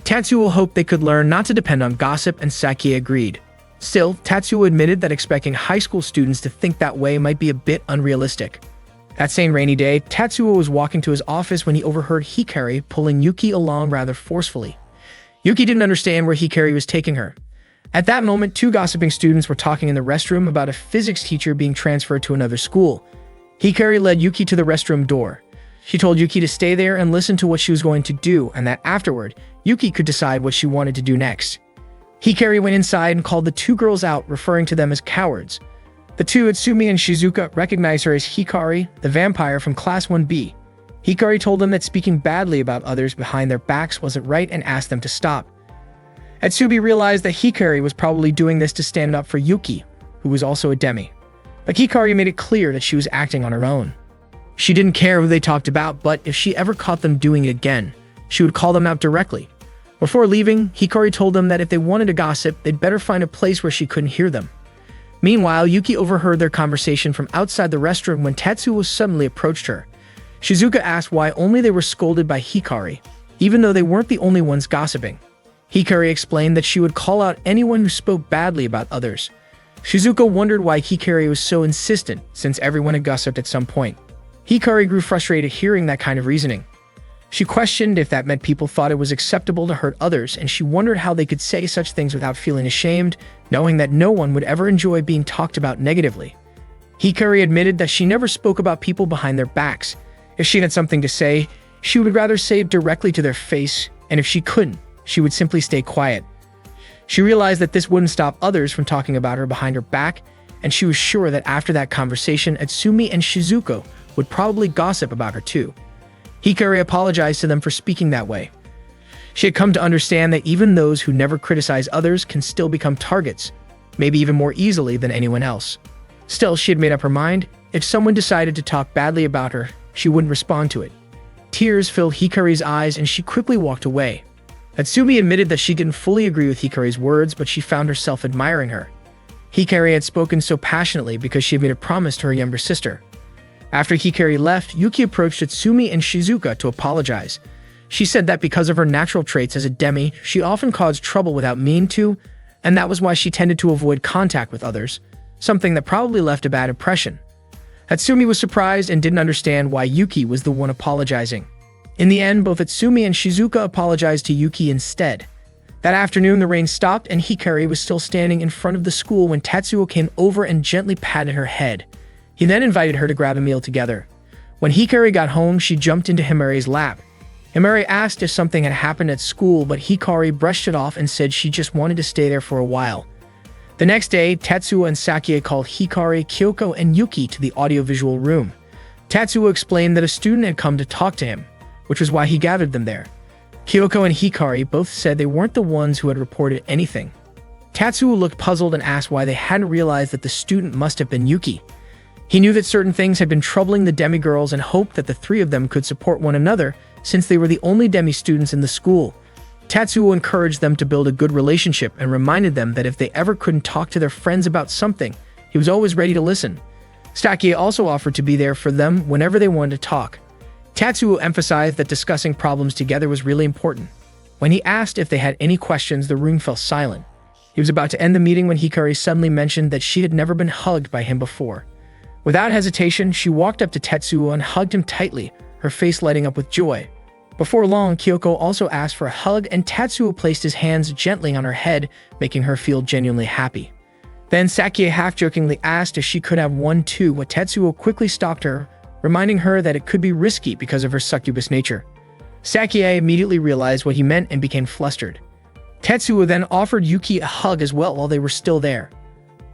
Tatsuo hoped they could learn not to depend on gossip, and Sakia agreed. Still, Tatsuo admitted that expecting high school students to think that way might be a bit unrealistic. That same rainy day, Tatsuo was walking to his office when he overheard Hikari pulling Yuki along rather forcefully. Yuki didn't understand where Hikari was taking her. At that moment, two gossiping students were talking in the restroom about a physics teacher being transferred to another school. Hikari led Yuki to the restroom door. She told Yuki to stay there and listen to what she was going to do, and that afterward, Yuki could decide what she wanted to do next. Hikari went inside and called the two girls out, referring to them as cowards. The two, Itsumi and Shizuka, recognized her as Hikari, the vampire from Class 1B. Hikari told them that speaking badly about others behind their backs wasn't right and asked them to stop. Itsumi realized that Hikari was probably doing this to stand up for Yuki, who was also a demi. But Hikari made it clear that she was acting on her own. She didn't care who they talked about, but if she ever caught them doing it again, she would call them out directly. Before leaving, Hikari told them that if they wanted to gossip, they'd better find a place where she couldn't hear them. Meanwhile, Yuki overheard their conversation from outside the restroom when Tatsuo suddenly approached her. Shizuka asked why only they were scolded by Hikari, even though they weren't the only ones gossiping. Hikari explained that she would call out anyone who spoke badly about others. Shizuka wondered why Hikari was so insistent, since everyone had gossiped at some point. Hikari grew frustrated hearing that kind of reasoning. She questioned if that meant people thought it was acceptable to hurt others, and she wondered how they could say such things without feeling ashamed, knowing that no one would ever enjoy being talked about negatively. Hikari admitted that she never spoke about people behind their backs. If she had something to say, she would rather say it directly to their face, and if she couldn't, she would simply stay quiet. She realized that this wouldn't stop others from talking about her behind her back, and she was sure that after that conversation, Atsumi and Shizuko would probably gossip about her too. Hikari apologized to them for speaking that way. She had come to understand that even those who never criticize others can still become targets, maybe even more easily than anyone else. Still, she had made up her mind. If someone decided to talk badly about her, she wouldn't respond to it. Tears filled Hikari's eyes and she quickly walked away. Atsumi admitted that she didn't fully agree with Hikari's words, but she found herself admiring her. Hikari had spoken so passionately because she had made a promise to her younger sister. After Hikari left, Yuki approached Atsumi and Shizuka to apologize. She said that because of her natural traits as a demi, she often caused trouble without meaning to, and that was why she tended to avoid contact with others, something that probably left a bad impression. Atsumi was surprised and didn't understand why Yuki was the one apologizing. In the end, both Atsumi and Shizuka apologized to Yuki instead. That afternoon, the rain stopped and Hikari was still standing in front of the school when Tatsuo came over and gently patted her head. He then invited her to grab a meal together. When Hikari got home, she jumped into Himari's lap. Himari asked if something had happened at school, but Hikari brushed it off and said she just wanted to stay there for a while. The next day, Tatsuo and Sakie called Hikari, Kyoko, and Yuki to the audiovisual room. Tatsuo explained that a student had come to talk to him, which was why he gathered them there. Kyoko and Hikari both said they weren't the ones who had reported anything. Tatsuo looked puzzled and asked why they hadn't realized that the student must have been Yuki. He knew that certain things had been troubling the demi-girls and hoped that the three of them could support one another since they were the only demi-students in the school. Tatsuo encouraged them to build a good relationship and reminded them that if they ever couldn't talk to their friends about something, he was always ready to listen. Sakie also offered to be there for them whenever they wanted to talk. Tatsuo emphasized that discussing problems together was really important. When he asked if they had any questions, the room fell silent. He was about to end the meeting when Hikari suddenly mentioned that she had never been hugged by him before. Without hesitation, she walked up to Tetsuo and hugged him tightly, her face lighting up with joy. Before long, Kyoko also asked for a hug and Tatsuo placed his hands gently on her head, making her feel genuinely happy. Then Sakie half-jokingly asked if she could have one too, but Tetsuo quickly stopped her, reminding her that it could be risky because of her succubus nature. Sakie immediately realized what he meant and became flustered. Tetsuo then offered Yuki a hug as well while they were still there.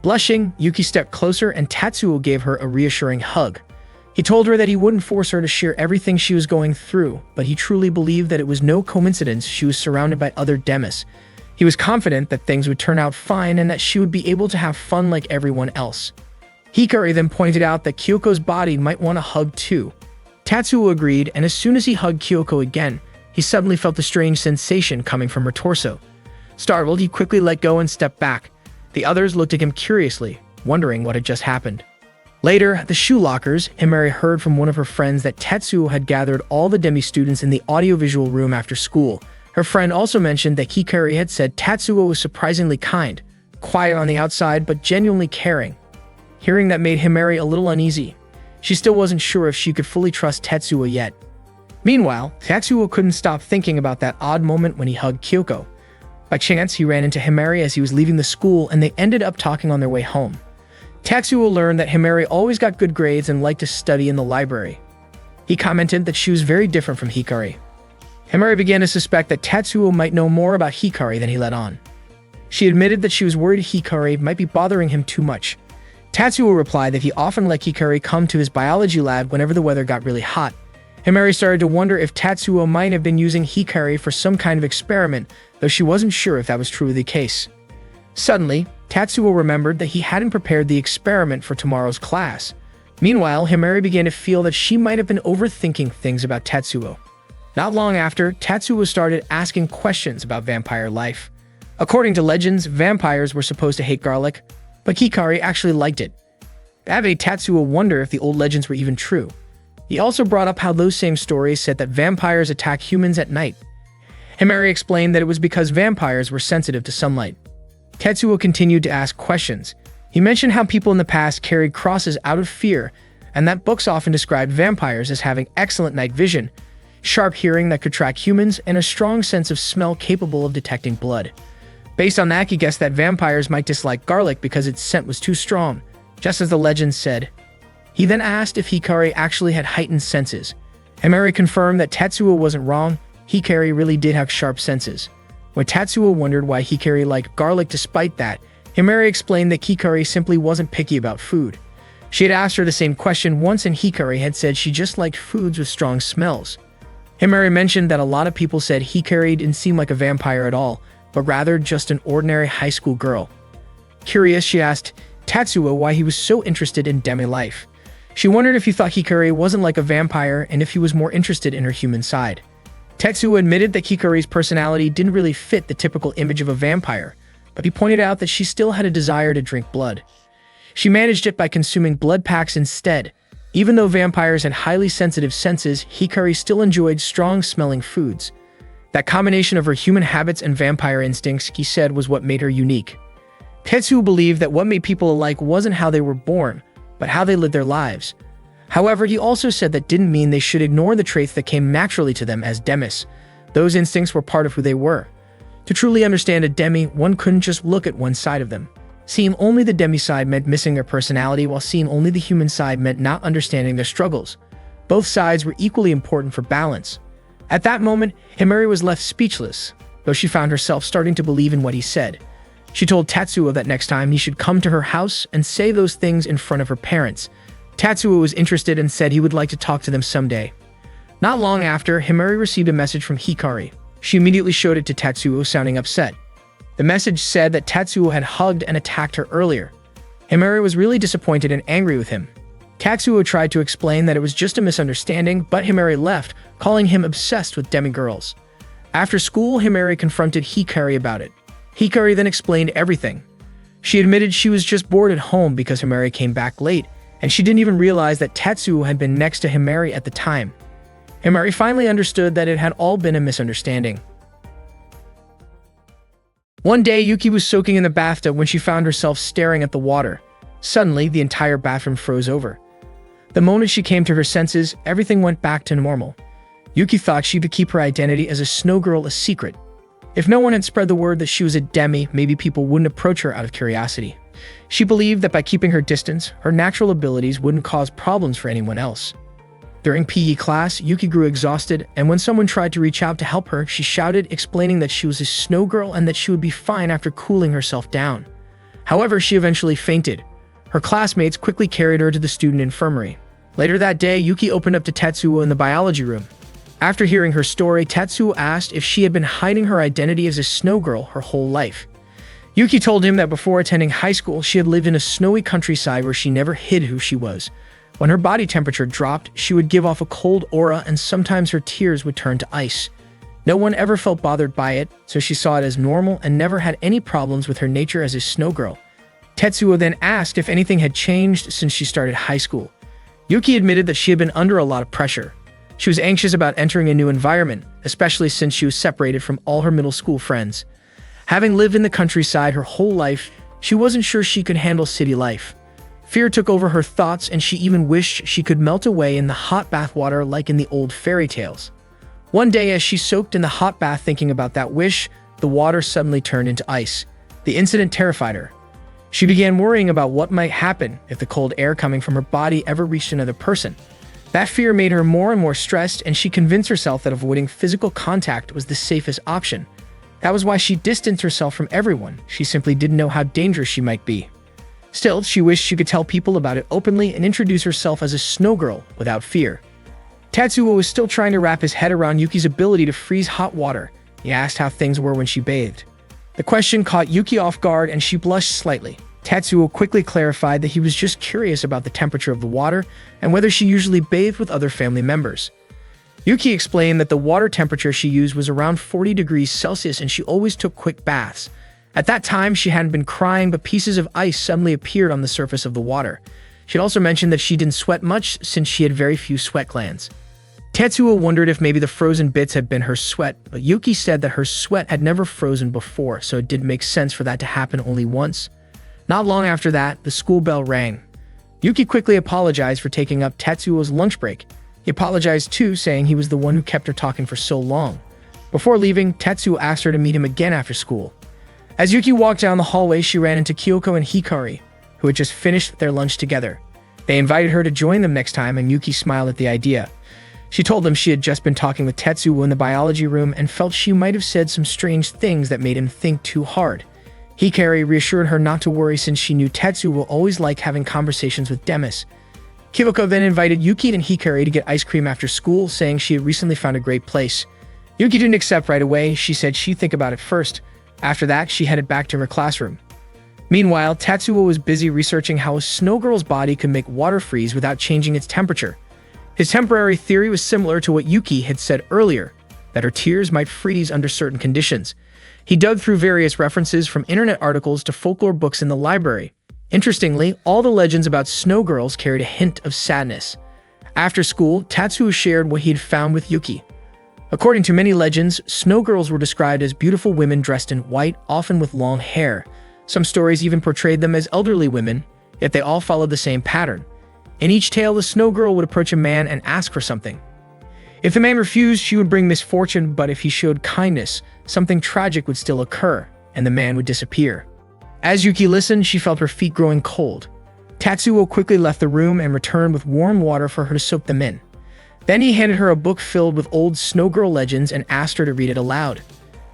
Blushing, Yuki stepped closer and Tatsuo gave her a reassuring hug. He told her that he wouldn't force her to share everything she was going through, but he truly believed that it was no coincidence she was surrounded by other demis. He was confident that things would turn out fine and that she would be able to have fun like everyone else. Hikari then pointed out that Kyoko's body might want a hug too. Tatsuo agreed, and as soon as he hugged Kyoko again, he suddenly felt a strange sensation coming from her torso. Startled, he quickly let go and stepped back. The others looked at him curiously, wondering what had just happened. Later, at the shoe lockers, Himari heard from one of her friends that Tetsuo had gathered all the demi-students in the audiovisual room after school. Her friend also mentioned that Hikari had said Tatsuo was surprisingly kind, quiet on the outside but genuinely caring. Hearing that made Himari a little uneasy. She still wasn't sure if she could fully trust Tetsuo yet. Meanwhile, Tatsuo couldn't stop thinking about that odd moment when he hugged Kyoko. By chance, he ran into Himari as he was leaving the school and they ended up talking on their way home. Tatsuo learned that Himari always got good grades and liked to study in the library. He commented that she was very different from Hikari. Himari began to suspect that Tatsuo might know more about Hikari than he let on. She admitted that she was worried Hikari might be bothering him too much. Tatsuo replied that he often let Hikari come to his biology lab whenever the weather got really hot. Himari started to wonder if Tatsuo might have been using Hikari for some kind of experiment, though she wasn't sure if that was truly the case. Suddenly, Tatsuo remembered that he hadn't prepared the experiment for tomorrow's class. Meanwhile, Himari began to feel that she might have been overthinking things about Tatsuo. Not long after, Tatsuo started asking questions about vampire life. According to legends, vampires were supposed to hate garlic, but Hikari actually liked it. That made Tatsuo wonder if the old legends were even true. He also brought up how those same stories said that vampires attack humans at night. Himari explained that it was because vampires were sensitive to sunlight. Tetsuo continued to ask questions. He mentioned how people in the past carried crosses out of fear, and that books often described vampires as having excellent night vision, sharp hearing that could track humans, and a strong sense of smell capable of detecting blood. Based on that, he guessed that vampires might dislike garlic because its scent was too strong, just as the legend said. He then asked if Hikari actually had heightened senses. Himari confirmed that Tetsuo wasn't wrong. Hikari really did have sharp senses. When Tetsuo wondered why Hikari liked garlic despite that, Himari explained that Hikari simply wasn't picky about food. She had asked her the same question once, and Hikari had said she just liked foods with strong smells. Himari mentioned that a lot of people said Hikari didn't seem like a vampire at all, but rather just an ordinary high school girl. Curious, she asked Tetsuo why he was so interested in Demi life. She wondered if he thought Hikari wasn't like a vampire and if he was more interested in her human side. Tetsuo admitted that Hikari's personality didn't really fit the typical image of a vampire, but he pointed out that she still had a desire to drink blood. She managed it by consuming blood packs instead. Even though vampires had highly sensitive senses, Hikari still enjoyed strong-smelling foods. That combination of her human habits and vampire instincts, he said, was what made her unique. Tetsuo believed that what made people alike wasn't how they were born, but how they lived their lives. However, he also said that didn't mean they should ignore the traits that came naturally to them as Demis. Those instincts were part of who they were. To truly understand a Demi, one couldn't just look at one side of them. Seeing only the Demi side meant missing their personality, while seeing only the human side meant not understanding their struggles. Both sides were equally important for balance. At that moment, Himari was left speechless, though she found herself starting to believe in what he said. She told Tetsuo that next time he should come to her house and say those things in front of her parents. Tetsuo was interested and said he would like to talk to them someday. Not long after, Himari received a message from Hikari. She immediately showed it to Tetsuo, sounding upset. The message said that Tetsuo had hugged and attacked her earlier. Himari was really disappointed and angry with him. Tetsuo tried to explain that it was just a misunderstanding, but Himari left, calling him obsessed with demigirls. After school, Himari confronted Hikari about it. Hikari then explained everything. She admitted she was just bored at home because Himari came back late, and she didn't even realize that Tetsuo had been next to Himari at the time. Himari finally understood that it had all been a misunderstanding. One day, Yuki was soaking in the bathtub when she found herself staring at the water. Suddenly, the entire bathroom froze over. The moment she came to her senses, everything went back to normal. Yuki thought she could keep her identity as a snow girl a secret. If no one had spread the word that she was a Demi, maybe people wouldn't approach her out of curiosity. She believed that by keeping her distance, her natural abilities wouldn't cause problems for anyone else. During PE class, Yuki grew exhausted, and when someone tried to reach out to help her, she shouted, explaining that she was a snow girl and that she would be fine after cooling herself down. However, she eventually fainted. Her classmates quickly carried her to the student infirmary. Later that day, Yuki opened up to Tetsuo in the biology room. After hearing her story, Tetsuo asked if she had been hiding her identity as a snow girl her whole life. Yuki told him that before attending high school, she had lived in a snowy countryside where she never hid who she was. When her body temperature dropped, she would give off a cold aura, and sometimes her tears would turn to ice. No one ever felt bothered by it, so she saw it as normal and never had any problems with her nature as a snow girl. Tetsuo then asked if anything had changed since she started high school. Yuki admitted that she had been under a lot of pressure. She was anxious about entering a new environment, especially since she was separated from all her middle school friends. Having lived in the countryside her whole life, she wasn't sure she could handle city life. Fear took over her thoughts, and she even wished she could melt away in the hot bath water like in the old fairy tales. One day, as she soaked in the hot bath thinking about that wish, the water suddenly turned into ice. The incident terrified her. She began worrying about what might happen if the cold air coming from her body ever reached another person. That fear made her more and more stressed, and she convinced herself that avoiding physical contact was the safest option. That was why she distanced herself from everyone. She simply didn't know how dangerous she might be. Still, she wished she could tell people about it openly and introduce herself as a snow girl without fear. Tetsuo was still trying to wrap his head around Yuki's ability to freeze hot water. He asked how things were when she bathed. The question caught Yuki off guard, and she blushed slightly. Tetsuo quickly clarified that he was just curious about the temperature of the water and whether she usually bathed with other family members. Yuki explained that the water temperature she used was around 40 degrees Celsius, and she always took quick baths. At that time, she hadn't been crying, but pieces of ice suddenly appeared on the surface of the water. She also mentioned that she didn't sweat much since she had very few sweat glands. Tetsuo wondered if maybe the frozen bits had been her sweat, but Yuki said that her sweat had never frozen before, so it didn't make sense for that to happen only once. Not long after that, the school bell rang. Yuki quickly apologized for taking up Tetsuo's lunch break. He apologized too, saying he was the one who kept her talking for so long. Before leaving, Tetsuo asked her to meet him again after school. As Yuki walked down the hallway, she ran into Kyoko and Hikari, who had just finished their lunch together. They invited her to join them next time, and Yuki smiled at the idea. She told them she had just been talking with Tetsuo in the biology room and felt she might have said some strange things that made him think too hard. Hikari reassured her not to worry since she knew Tetsuo will always like having conversations with Demis. Kyoko then invited Yuki and Hikari to get ice cream after school, saying she had recently found a great place. Yuki didn't accept right away. She said she'd think about it first. After that, she headed back to her classroom. Meanwhile, Tetsuo was busy researching how a snow girl's body could make water freeze without changing its temperature. His temporary theory was similar to what Yuki had said earlier, that her tears might freeze under certain conditions. He dug through various references from internet articles to folklore books in the library. Interestingly, all the legends about snow girls carried a hint of sadness. After school, Tetsuo shared what he had found with Yuki. According to many legends, snow girls were described as beautiful women dressed in white, often with long hair. Some stories even portrayed them as elderly women, yet they all followed the same pattern. In each tale, the snow girl would approach a man and ask for something. If the man refused, she would bring misfortune, but if he showed kindness, something tragic would still occur, and the man would disappear. As Yuki listened, she felt her feet growing cold. Tetsuo quickly left the room and returned with warm water for her to soak them in. Then he handed her a book filled with old snow girl legends and asked her to read it aloud.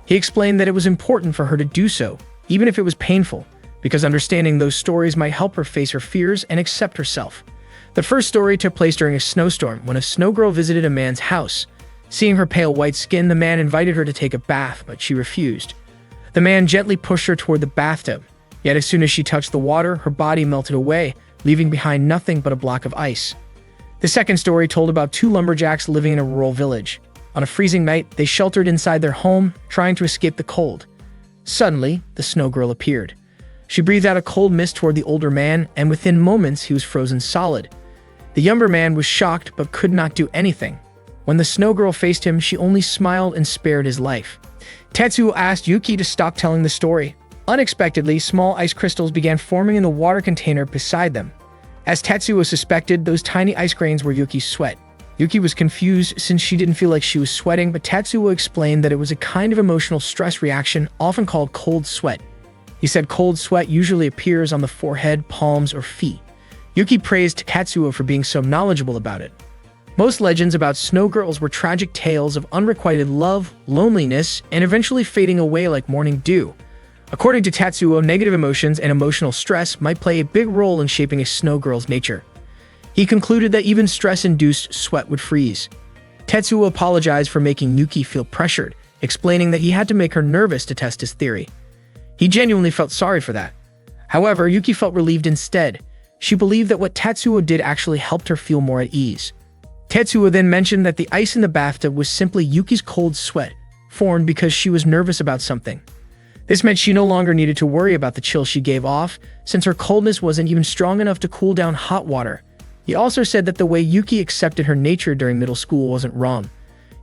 He explained that it was important for her to do so, even if it was painful, because understanding those stories might help her face her fears and accept herself. The first story took place during a snowstorm when a snow girl visited a man's house. Seeing her pale white skin, the man invited her to take a bath, but she refused. The man gently pushed her toward the bathtub, yet as soon as she touched the water, her body melted away, leaving behind nothing but a block of ice. The second story told about two lumberjacks living in a rural village. On a freezing night, they sheltered inside their home, trying to escape the cold. Suddenly, the snow girl appeared. She breathed out a cold mist toward the older man, and within moments, he was frozen solid. The younger man was shocked but could not do anything. When the snow girl faced him, she only smiled and spared his life. Tetsuo asked Yuki to stop telling the story. Unexpectedly, small ice crystals began forming in the water container beside them. As Tetsuo suspected, those tiny ice grains were Yuki's sweat. Yuki was confused since she didn't feel like she was sweating, but Tetsuo explained that it was a kind of emotional stress reaction, often called cold sweat. He said cold sweat usually appears on the forehead, palms, or feet. Yuki praised Tetsuo for being so knowledgeable about it. Most legends about snow girls were tragic tales of unrequited love, loneliness, and eventually fading away like morning dew. According to Tetsuo, negative emotions and emotional stress might play a big role in shaping a snow girl's nature. He concluded that even stress-induced sweat would freeze. Tetsuo apologized for making Yuki feel pressured, explaining that he had to make her nervous to test his theory. He genuinely felt sorry for that. However, Yuki felt relieved instead. She believed that what Tetsuo did actually helped her feel more at ease. Tetsuo then mentioned that the ice in the bathtub was simply Yuki's cold sweat, formed because she was nervous about something. This meant she no longer needed to worry about the chill she gave off, since her coldness wasn't even strong enough to cool down hot water. He also said that the way Yuki accepted her nature during middle school wasn't wrong.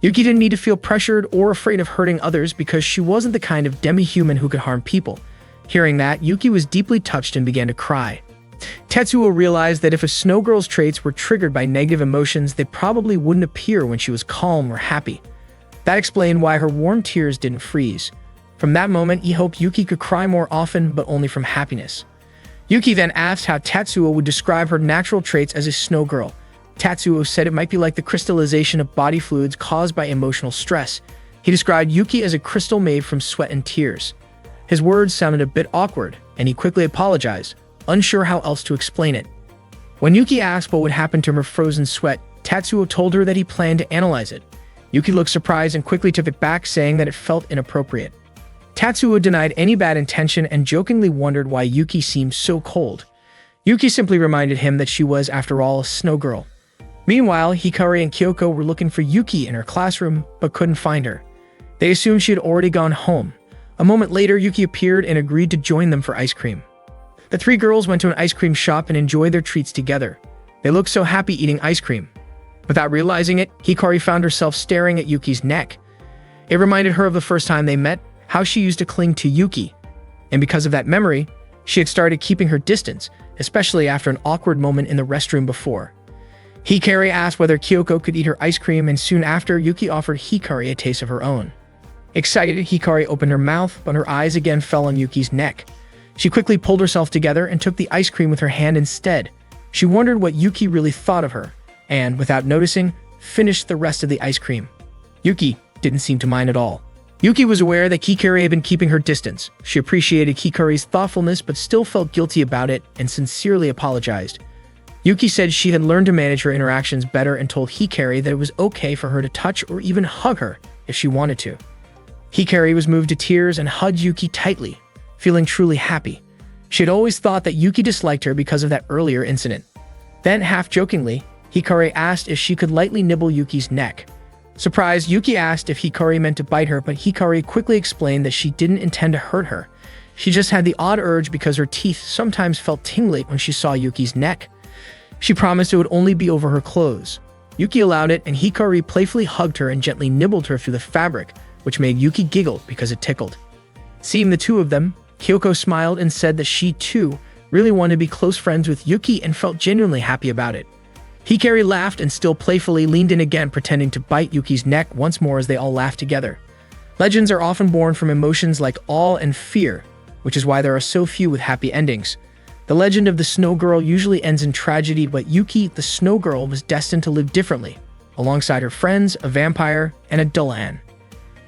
Yuki didn't need to feel pressured or afraid of hurting others because she wasn't the kind of demi-human who could harm people. Hearing that, Yuki was deeply touched and began to cry. Tetsuo realized that if a snow girl's traits were triggered by negative emotions, they probably wouldn't appear when she was calm or happy. That explained why her warm tears didn't freeze. From that moment, he hoped Yuki could cry more often, but only from happiness. Yuki then asked how Tetsuo would describe her natural traits as a snow girl. Tetsuo said it might be like the crystallization of body fluids caused by emotional stress. He described Yuki as a crystal made from sweat and tears. His words sounded a bit awkward, and he quickly apologized, unsure how else to explain it. When Yuki asked what would happen to her frozen sweat, Tetsuo told her that he planned to analyze it. Yuki looked surprised and quickly took it back, saying that it felt inappropriate. Tetsuo denied any bad intention and jokingly wondered why Yuki seemed so cold. Yuki simply reminded him that she was, after all, a snow girl. Meanwhile, Hikari and Kyoko were looking for Yuki in her classroom, but couldn't find her. They assumed she had already gone home. A moment later, Yuki appeared and agreed to join them for ice cream. The three girls went to an ice cream shop and enjoyed their treats together. They looked so happy eating ice cream. Without realizing it, Hikari found herself staring at Yuki's neck. It reminded her of the first time they met, how she used to cling to Yuki. And because of that memory, she had started keeping her distance, especially after an awkward moment in the restroom before. Hikari asked whether Kyoko could eat her ice cream, and soon after, Yuki offered Hikari a taste of her own. Excited, Hikari opened her mouth, but her eyes again fell on Yuki's neck. She quickly pulled herself together and took the ice cream with her hand instead. She wondered what Yuki really thought of her, and, without noticing, finished the rest of the ice cream. Yuki didn't seem to mind at all. Yuki was aware that Hikari had been keeping her distance. She appreciated Hikari's thoughtfulness but still felt guilty about it and sincerely apologized. Yuki said she had learned to manage her interactions better and told Hikari that it was okay for her to touch or even hug her if she wanted to. Hikari was moved to tears and hugged Yuki tightly, feeling truly happy. She had always thought that Yuki disliked her because of that earlier incident. Then, half-jokingly, Hikari asked if she could lightly nibble Yuki's neck. Surprised, Yuki asked if Hikari meant to bite her, but Hikari quickly explained that she didn't intend to hurt her. She just had the odd urge because her teeth sometimes felt tingly when she saw Yuki's neck. She promised it would only be over her clothes. Yuki allowed it, and Hikari playfully hugged her and gently nibbled her through the fabric, which made Yuki giggle because it tickled. Seeing the two of them, Kyoko smiled and said that she, too, really wanted to be close friends with Yuki and felt genuinely happy about it. Hikari laughed and still playfully leaned in again, pretending to bite Yuki's neck once more as they all laughed together. Legends are often born from emotions like awe and fear, which is why there are so few with happy endings. The legend of the Snow Girl usually ends in tragedy, but Yuki, the Snow Girl, was destined to live differently, alongside her friends, a vampire, and a Dullahan.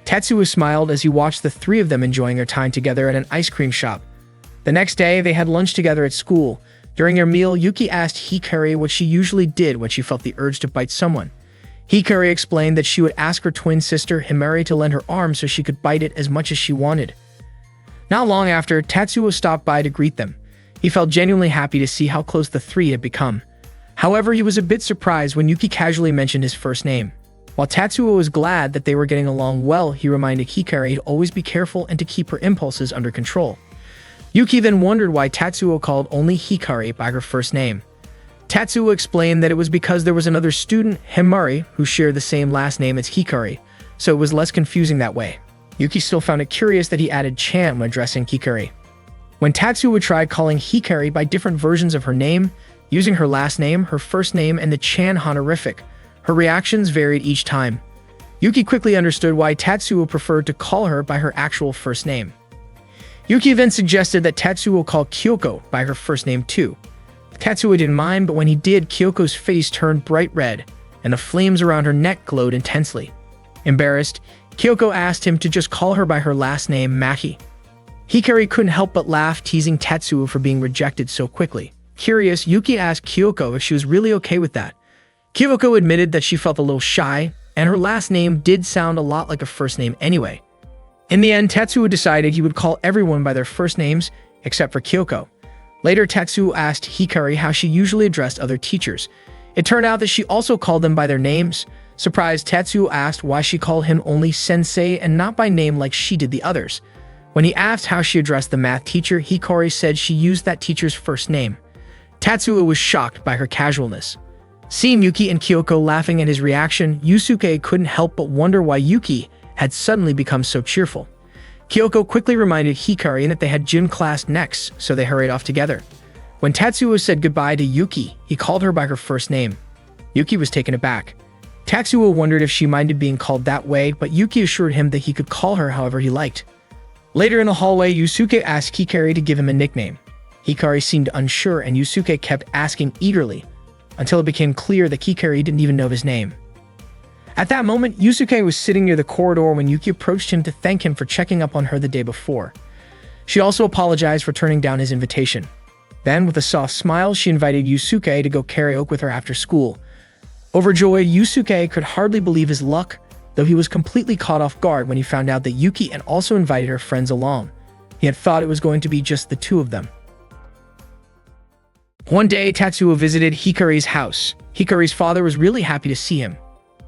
Tetsuo smiled as he watched the three of them enjoying their time together at an ice cream shop. The next day, they had lunch together at school. During their meal, Yuki asked Hikari what she usually did when she felt the urge to bite someone. Hikari explained that she would ask her twin sister Himari to lend her arm so she could bite it as much as she wanted. Not long after, Tetsuo stopped by to greet them. He felt genuinely happy to see how close the three had become. However, he was a bit surprised when Yuki casually mentioned his first name. While Tetsuo was glad that they were getting along well, he reminded Hikari to always be careful and to keep her impulses under control. Yuki then wondered why Tetsuo called only Hikari by her first name. Tetsuo explained that it was because there was another student, Himari, who shared the same last name as Hikari, so it was less confusing that way. Yuki still found it curious that he added Chan when addressing Hikari. When Tetsuo tried calling Hikari by different versions of her name, using her last name, her first name, and the Chan honorific, her reactions varied each time. Yuki quickly understood why Tetsuo preferred to call her by her actual first name. Yuki then suggested that Tetsuo call Kyoko by her first name too. Tetsuo didn't mind, but when he did, Kyoko's face turned bright red, and the flames around her neck glowed intensely. Embarrassed, Kyoko asked him to just call her by her last name, Maki. Hikari couldn't help but laugh, teasing Tetsuo for being rejected so quickly. Curious, Yuki asked Kyoko if she was really okay with that. Kyoko admitted that she felt a little shy, and her last name did sound a lot like a first name anyway. In the end, Tetsuo decided he would call everyone by their first names, except for Kyoko. Later, Tetsuo asked Hikari how she usually addressed other teachers. It turned out that she also called them by their names. Surprised, Tetsuo asked why she called him only sensei and not by name like she did the others. When he asked how she addressed the math teacher, Hikari said she used that teacher's first name. Tetsuo was shocked by her casualness. Seeing Yuki and Kyoko laughing at his reaction, Yusuke couldn't help but wonder why Yuki had suddenly become so cheerful. Kyoko quickly reminded Hikari that they had gym class next, so they hurried off together. When Tetsuo said goodbye to Yuki, he called her by her first name. Yuki was taken aback. Tetsuo wondered if she minded being called that way, but Yuki assured him that he could call her however he liked. Later in the hallway, Yusuke asked Hikari to give him a nickname. Hikari seemed unsure, and Yusuke kept asking eagerly, until it became clear that Hikari didn't even know his name. At that moment, Yusuke was sitting near the corridor when Yuki approached him to thank him for checking up on her the day before. She also apologized for turning down his invitation. Then, with a soft smile, she invited Yusuke to go karaoke with her after school. Overjoyed, Yusuke could hardly believe his luck, though he was completely caught off guard when he found out that Yuki had also invited her friends along. He had thought it was going to be just the two of them. One day, Tetsuo visited Hikari's house. Hikari's father was really happy to see him.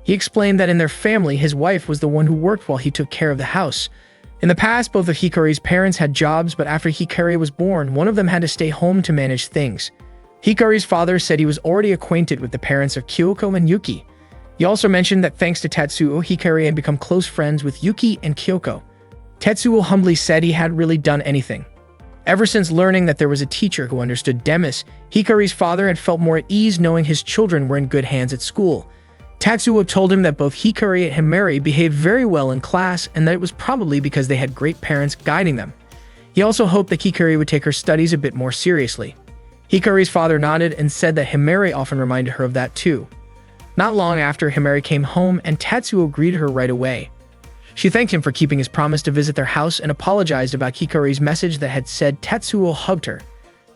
He explained that in their family, his wife was the one who worked while he took care of the house. In the past, both of Hikari's parents had jobs, but after Hikari was born, one of them had to stay home to manage things. Hikari's father said he was already acquainted with the parents of Kyoko and Yuki. He also mentioned that thanks to Tetsuo, Hikari had become close friends with Yuki and Kyoko. Tetsuo humbly said he hadn't really done anything. Ever since learning that there was a teacher who understood Demis, Hikari's father had felt more at ease knowing his children were in good hands at school. Tatsuo told him that both Hikari and Himari behaved very well in class and that it was probably because they had great parents guiding them. He also hoped that Hikari would take her studies a bit more seriously. Hikari's father nodded and said that Himari often reminded her of that too. Not long after, Himari came home and Tatsuo greeted her right away. She thanked him for keeping his promise to visit their house and apologized about Hikari's message that had said Tatsuo hugged her.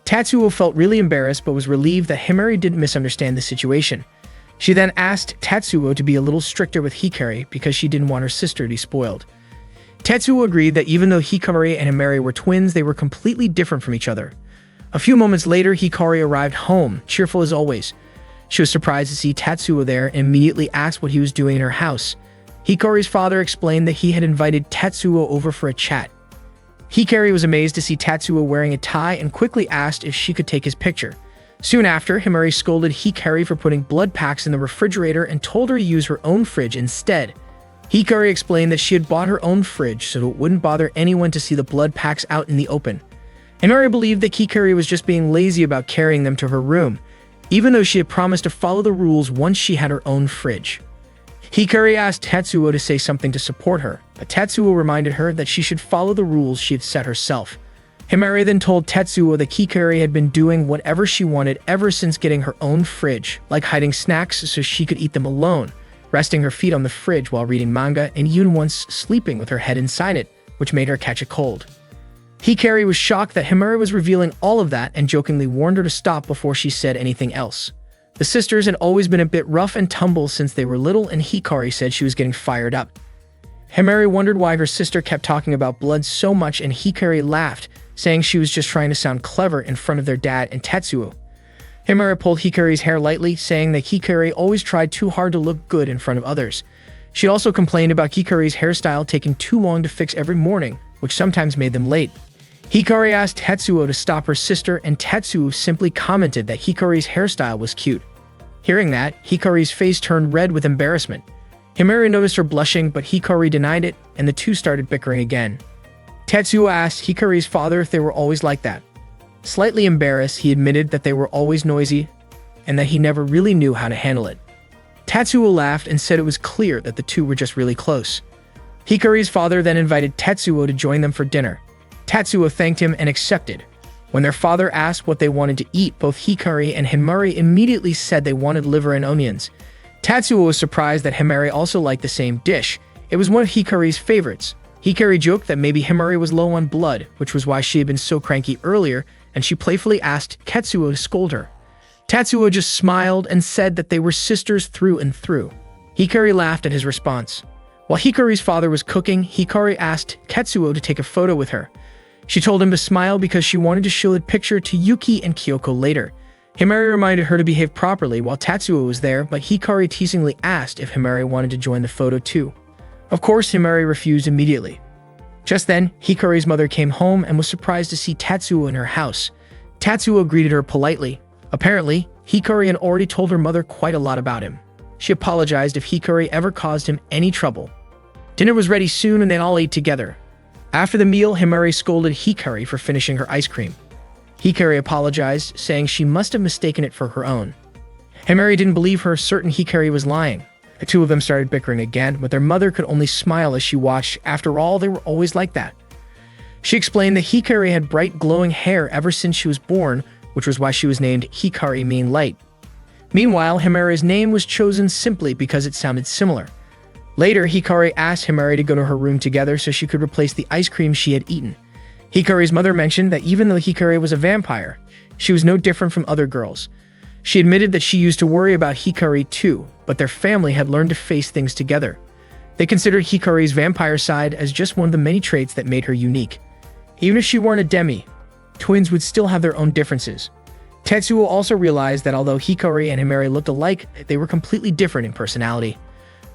Tatsuo felt really embarrassed but was relieved that Himari didn't misunderstand the situation. She then asked Tatsuo to be a little stricter with Hikari because she didn't want her sister to be spoiled. Tatsuo agreed that even though Hikari and Himari were twins, they were completely different from each other. A few moments later, Hikari arrived home, cheerful as always. She was surprised to see Tatsuo there and immediately asked what he was doing in her house. Hikari's father explained that he had invited Tatsuo over for a chat. Hikari was amazed to see Tatsuo wearing a tie and quickly asked if she could take his picture. Soon after, Himari scolded Hikari for putting blood packs in the refrigerator and told her to use her own fridge instead. Hikari explained that she had bought her own fridge so it wouldn't bother anyone to see the blood packs out in the open. Himari believed that Hikari was just being lazy about carrying them to her room, even though she had promised to follow the rules once she had her own fridge. Hikari asked Tatsuo to say something to support her, but Tatsuo reminded her that she should follow the rules she had set herself. Himari then told Tatsuo that Hikari had been doing whatever she wanted ever since getting her own fridge, like hiding snacks so she could eat them alone, resting her feet on the fridge while reading manga, and even once sleeping with her head inside it, which made her catch a cold. Hikari was shocked that Himari was revealing all of that and jokingly warned her to stop before she said anything else. The sisters had always been a bit rough and tumble since they were little, and Hikari said she was getting fired up. Himari wondered why her sister kept talking about blood so much, and Hikari laughed, saying she was just trying to sound clever in front of their dad and Tatsuo. Himari pulled Hikari's hair lightly, saying that Hikari always tried too hard to look good in front of others. She also complained about Hikari's hairstyle taking too long to fix every morning, which sometimes made them late. Hikari asked Tatsuo to stop her sister, and Tatsuo simply commented that Hikari's hairstyle was cute. Hearing that, Hikari's face turned red with embarrassment. Himari noticed her blushing, but Hikari denied it, and the two started bickering again. Tatsuo asked Hikari's father if they were always like that. Slightly embarrassed, he admitted that they were always noisy, and that he never really knew how to handle it. Tatsuo laughed and said it was clear that the two were just really close. Hikari's father then invited Tatsuo to join them for dinner. Tatsuo thanked him and accepted. When their father asked what they wanted to eat, both Hikari and Himari immediately said they wanted liver and onions. Tatsuo was surprised that Himari also liked the same dish. It was one of Hikari's favorites. Hikari joked that maybe Himari was low on blood, which was why she had been so cranky earlier, and she playfully asked Tatsuo to scold her. Tatsuo just smiled and said that they were sisters through and through. Hikari laughed at his response. While Hikari's father was cooking, Hikari asked Tatsuo to take a photo with her. She told him to smile because she wanted to show the picture to Yuki and Kyoko later. Himari reminded her to behave properly while Tatsuo was there, but Hikari teasingly asked if Himari wanted to join the photo too. Of course, Himari refused immediately. Just then, Hikari's mother came home and was surprised to see Tatsuo in her house. Tatsuo greeted her politely. Apparently, Hikari had already told her mother quite a lot about him. She apologized if Hikari ever caused him any trouble. Dinner was ready soon and they all ate together. After the meal, Himari scolded Hikari for finishing her ice cream. Hikari apologized, saying she must have mistaken it for her own. Himari didn't believe her, certain Hikari was lying. The two of them started bickering again, but their mother could only smile as she watched. After all, they were always like that. She explained that Hikari had bright glowing hair ever since she was born, which was why she was named Hikari, meaning light. Meanwhile, Himari's name was chosen simply because it sounded similar. Later, Hikari asked Himari to go to her room together so she could replace the ice cream she had eaten. Hikari's mother mentioned that even though Hikari was a vampire, she was no different from other girls. She admitted that she used to worry about Hikari too, but their family had learned to face things together. They considered Hikari's vampire side as just one of the many traits that made her unique. Even if she weren't a demi, twins would still have their own differences. Tetsuo also realized that although Hikari and Himari looked alike, they were completely different in personality.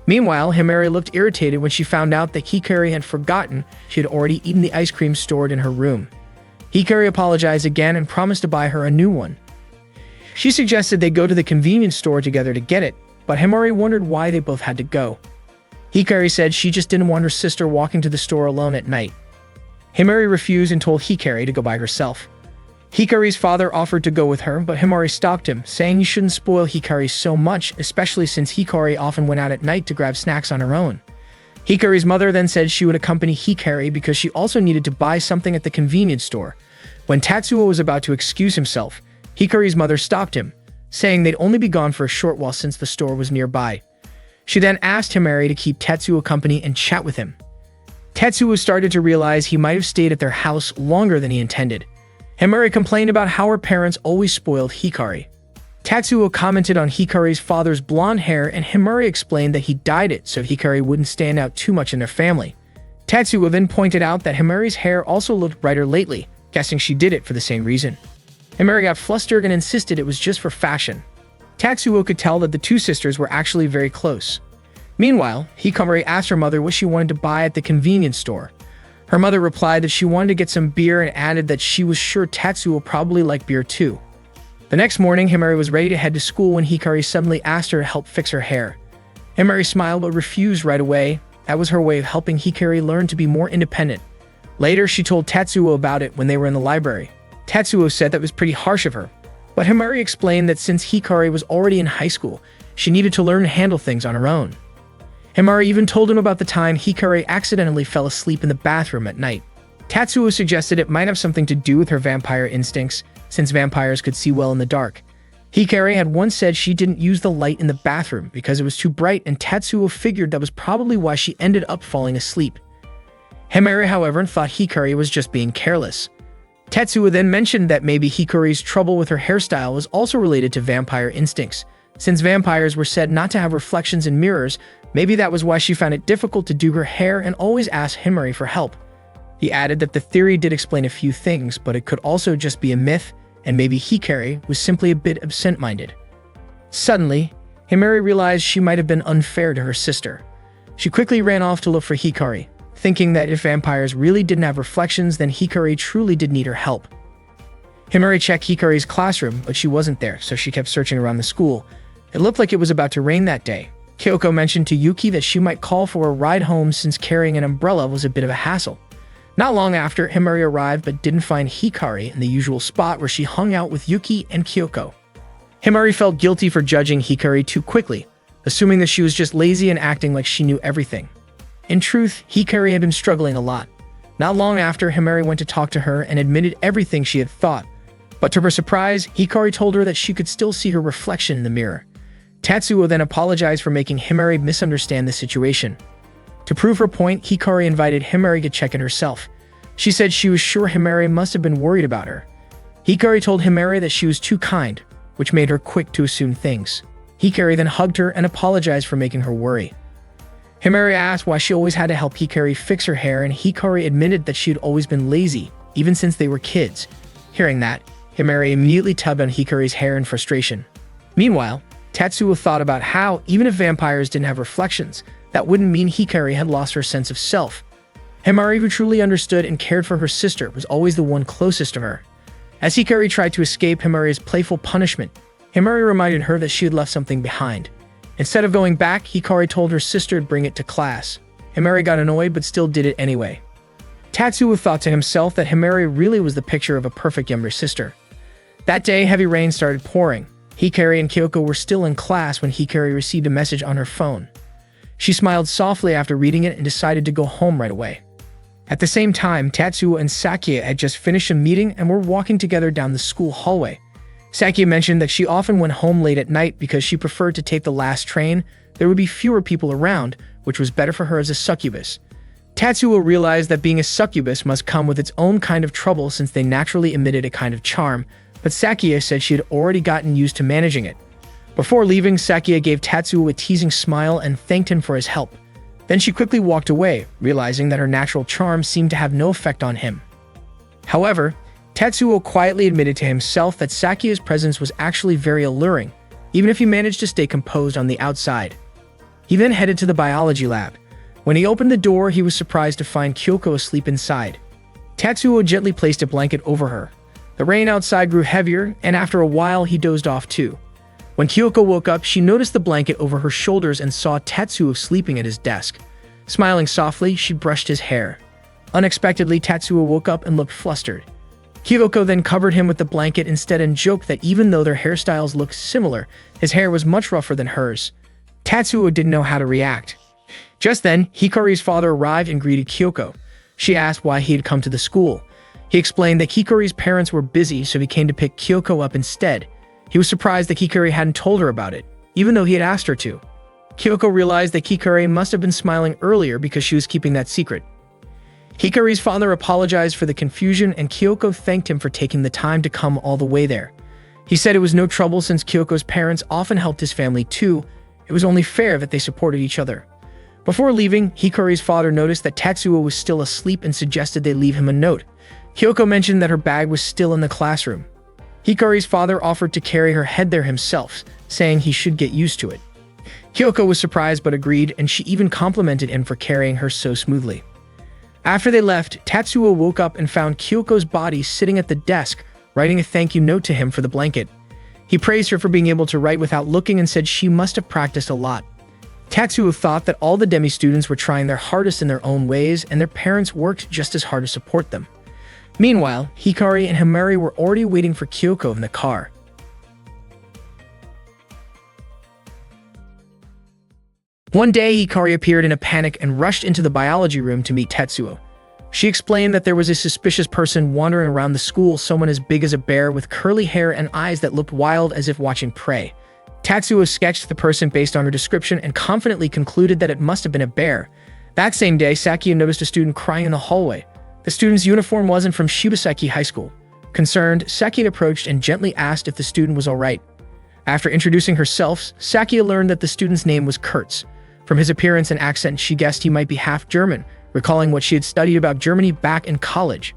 Meanwhile, Himari looked irritated when she found out that Hikari had forgotten she had already eaten the ice cream stored in her room. Hikari apologized again and promised to buy her a new one. She suggested they go to the convenience store together to get it, but Himari wondered why they both had to go. Hikari said she just didn't want her sister walking to the store alone at night. Himari refused and told Hikari to go by herself. Hikari's father offered to go with her, but Himari stopped him, saying he shouldn't spoil Hikari so much, especially since Hikari often went out at night to grab snacks on her own. Hikari's mother then said she would accompany Hikari because she also needed to buy something at the convenience store. When Tatsuo was about to excuse himself, Hikari's mother stopped him, saying they'd only be gone for a short while since the store was nearby. She then asked Himari to keep Tatsuo company and chat with him. Tatsuo started to realize he might have stayed at their house longer than he intended. Himari complained about how her parents always spoiled Hikari. Tatsuo commented on Hikari's father's blonde hair, and Himari explained that he dyed it so Hikari wouldn't stand out too much in their family. Tatsuo then pointed out that Himari's hair also looked brighter lately, guessing she did it for the same reason. Himari got flustered and insisted it was just for fashion. Tatsuo could tell that the two sisters were actually very close. Meanwhile, Hikari asked her mother what she wanted to buy at the convenience store. Her mother replied that she wanted to get some beer and added that she was sure Tatsuo probably liked beer too. The next morning, Himari was ready to head to school when Hikari suddenly asked her to help fix her hair. Himari smiled but refused right away. That was her way of helping Hikari learn to be more independent. Later, she told Tatsuo about it when they were in the library. Tatsuo said that was pretty harsh of her, but Himari explained that since Hikari was already in high school, she needed to learn to handle things on her own. Himari even told him about the time Hikari accidentally fell asleep in the bathroom at night. Tatsuo suggested it might have something to do with her vampire instincts, since vampires could see well in the dark. Hikari had once said she didn't use the light in the bathroom because it was too bright, and Tatsuo figured that was probably why she ended up falling asleep. Himari, however, thought Hikari was just being careless. Tatsuo then mentioned that maybe Hikari's trouble with her hairstyle was also related to vampire instincts. Since vampires were said not to have reflections in mirrors, maybe that was why she found it difficult to do her hair and always asked Himari for help. He added that the theory did explain a few things, but it could also just be a myth, and maybe Hikari was simply a bit absent-minded. Suddenly, Himari realized she might have been unfair to her sister. She quickly ran off to look for Hikari, thinking that if vampires really didn't have reflections, then Hikari truly did need her help. Himari checked Hikari's classroom, but she wasn't there, so she kept searching around the school. It looked like it was about to rain that day. Kyoko mentioned to Yuki that she might call for a ride home since carrying an umbrella was a bit of a hassle. Not long after, Himari arrived but didn't find Hikari in the usual spot where she hung out with Yuki and Kyoko. Himari felt guilty for judging Hikari too quickly, assuming that she was just lazy and acting like she knew everything. In truth, Hikari had been struggling a lot. Not long after, Himari went to talk to her and admitted everything she had thought. But to her surprise, Hikari told her that she could still see her reflection in the mirror. Tatsuo then apologized for making Himari misunderstand the situation. To prove her point, Hikari invited Himari to check in herself. She said she was sure Himari must have been worried about her. Hikari told Himari that she was too kind, which made her quick to assume things. Hikari then hugged her and apologized for making her worry. Himari asked why she always had to help Hikari fix her hair, and Hikari admitted that she had always been lazy, even since they were kids. Hearing that, Himari immediately tugged on Hikari's hair in frustration. Meanwhile, Tatsuo thought about how, even if vampires didn't have reflections, that wouldn't mean Hikari had lost her sense of self. Himari, who truly understood and cared for her sister, was always the one closest to her. As Hikari tried to escape Himari's playful punishment, Himari reminded her that she had left something behind. Instead of going back, Hikari told her sister to bring it to class. Himari got annoyed but still did it anyway. Tatsuo thought to himself that Himari really was the picture of a perfect younger sister. That day, heavy rain started pouring. Hikari and Kyoko were still in class when Hikari received a message on her phone. She smiled softly after reading it and decided to go home right away. At the same time, Tatsuo and Sakia had just finished a meeting and were walking together down the school hallway. Sakia mentioned that she often went home late at night because she preferred to take the last train. There would be fewer people around, which was better for her as a succubus. Tatsuo realized that being a succubus must come with its own kind of trouble since they naturally emitted a kind of charm, but Sakia said she had already gotten used to managing it. Before leaving, Sakia gave Tatsuo a teasing smile and thanked him for his help. Then she quickly walked away, realizing that her natural charm seemed to have no effect on him. However, Tatsuo quietly admitted to himself that Sakia's presence was actually very alluring, even if he managed to stay composed on the outside. He then headed to the biology lab. When he opened the door, he was surprised to find Kyoko asleep inside. Tatsuo gently placed a blanket over her. The rain outside grew heavier, and after a while, he dozed off too. When Kyoko woke up, she noticed the blanket over her shoulders and saw Tatsuo sleeping at his desk. Smiling softly, she brushed his hair. Unexpectedly, Tatsuo woke up and looked flustered. Kyoko then covered him with the blanket instead and joked that even though their hairstyles looked similar, his hair was much rougher than hers. Tatsuo didn't know how to react. Just then, Hikari's father arrived and greeted Kyoko. She asked why he had come to the school. He explained that Hikari's parents were busy, so he came to pick Kyoko up instead. He was surprised that Hikari hadn't told her about it, even though he had asked her to. Kyoko realized that Hikari must have been smiling earlier because she was keeping that secret. Hikari's father apologized for the confusion, and Kyoko thanked him for taking the time to come all the way there. He said it was no trouble since Kyoko's parents often helped his family too. It was only fair that they supported each other. Before leaving, Hikari's father noticed that Tatsuo was still asleep and suggested they leave him a note. Kyoko mentioned that her bag was still in the classroom. Hikari's father offered to carry her head there himself, saying he should get used to it. Kyoko was surprised but agreed, and she even complimented him for carrying her so smoothly. After they left, Tatsuo woke up and found Kyoko's body sitting at the desk, writing a thank you note to him for the blanket. He praised her for being able to write without looking and said she must have practiced a lot. Tatsuo thought that all the Demi students were trying their hardest in their own ways, and their parents worked just as hard to support them. Meanwhile, Hikari and Himari were already waiting for Kyoko in the car. One day, Hikari appeared in a panic and rushed into the biology room to meet Tatsuo. She explained that there was a suspicious person wandering around the school, someone as big as a bear with curly hair and eyes that looked wild as if watching prey. Tatsuo sketched the person based on her description and confidently concluded that it must have been a bear. That same day, Sakia noticed a student crying in the hallway. The student's uniform wasn't from Shibaseki High School. Concerned, Sakia approached and gently asked if the student was alright. After introducing herself, Sakia learned that the student's name was Kurtz. From his appearance and accent, she guessed he might be half German, recalling what she had studied about Germany back in college.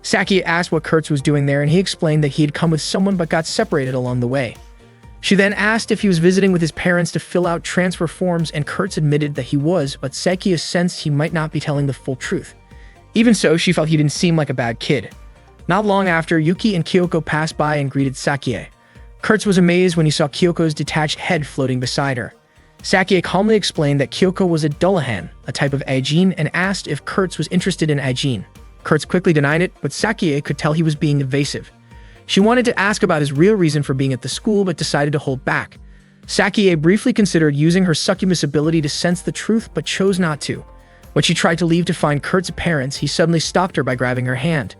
Sakia asked what Kurtz was doing there, and he explained that he had come with someone but got separated along the way. She then asked if he was visiting with his parents to fill out transfer forms, and Kurtz admitted that he was, but Sakia sensed he might not be telling the full truth. Even so, she felt he didn't seem like a bad kid. Not long after, Yuki and Kyoko passed by and greeted Sakia. Kurtz was amazed when he saw Kyoko's detached head floating beside her. Sakia calmly explained that Kyoko was a Dullahan, a type of Aijin, and asked if Kurtz was interested in Aijin. Kurtz quickly denied it, but Sakia could tell he was being evasive. She wanted to ask about his real reason for being at the school, but decided to hold back. Sakia briefly considered using her succubus ability to sense the truth, but chose not to. When she tried to leave to find Kurtz's parents, he suddenly stopped her by grabbing her hand.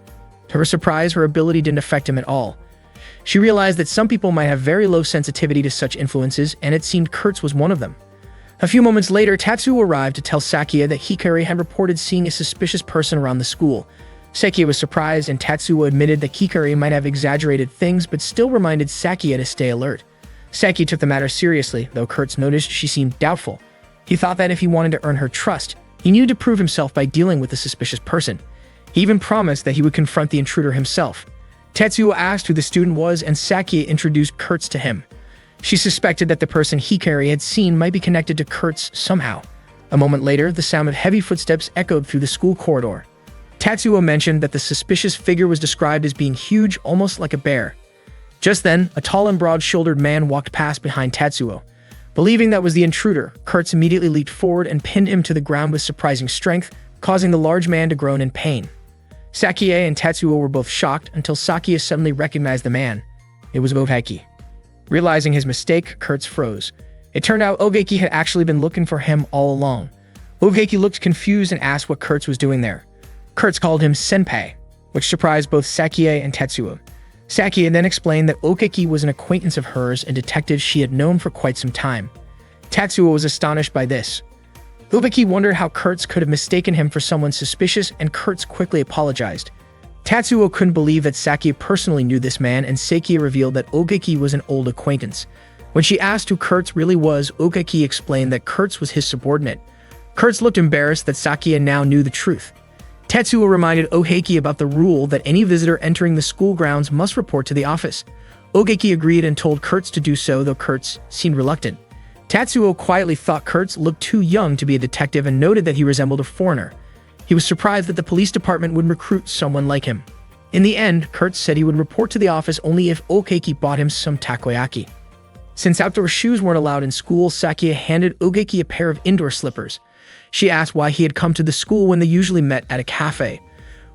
To her surprise, her ability didn't affect him at all. She realized that some people might have very low sensitivity to such influences, and it seemed Kurtz was one of them. A few moments later, Tatsuo arrived to tell Sakia that Hikari had reported seeing a suspicious person around the school. Sakia was surprised, and Tatsuo admitted that Hikari might have exaggerated things, but still reminded Sakia to stay alert. Sakia took the matter seriously, though Kurtz noticed she seemed doubtful. He thought that if he wanted to earn her trust, he needed to prove himself by dealing with the suspicious person. He even promised that he would confront the intruder himself. Tatsuo asked who the student was, and Sakia introduced Kurtz to him. She suspected that the person Hikari had seen might be connected to Kurtz somehow. A moment later, the sound of heavy footsteps echoed through the school corridor. Tatsuo mentioned that the suspicious figure was described as being huge, almost like a bear. Just then, a tall and broad-shouldered man walked past behind Tatsuo. Believing that was the intruder, Kurtz immediately leaped forward and pinned him to the ground with surprising strength, causing the large man to groan in pain. Sakia and Tatsuo were both shocked until Sakia suddenly recognized the man. It was Ogeki. Realizing his mistake, Kurtz froze. It turned out Ogeki had actually been looking for him all along. Ogeki looked confused and asked what Kurtz was doing there. Kurtz called him Senpai, which surprised both Sakia and Tatsuo. Sakia then explained that Ogeki was an acquaintance of hers and detective she had known for quite some time. Tatsuo was astonished by this. Ogeki wondered how Kurtz could have mistaken him for someone suspicious, and Kurtz quickly apologized. Tatsuo couldn't believe that Sakia personally knew this man, and Sakia revealed that Ogeki was an old acquaintance. When she asked who Kurtz really was, Ogeki explained that Kurtz was his subordinate. Kurtz looked embarrassed that Sakia now knew the truth. Tatsuo reminded Ogeki about the rule that any visitor entering the school grounds must report to the office. Ogeki agreed and told Kurtz to do so, though Kurtz seemed reluctant. Tatsuo quietly thought Kurtz looked too young to be a detective and noted that he resembled a foreigner. He was surprised that the police department would recruit someone like him. In the end, Kurtz said he would report to the office only if Ogeki bought him some takoyaki. Since outdoor shoes weren't allowed in school, Sakia handed Ogeki a pair of indoor slippers. She asked why he had come to the school when they usually met at a cafe.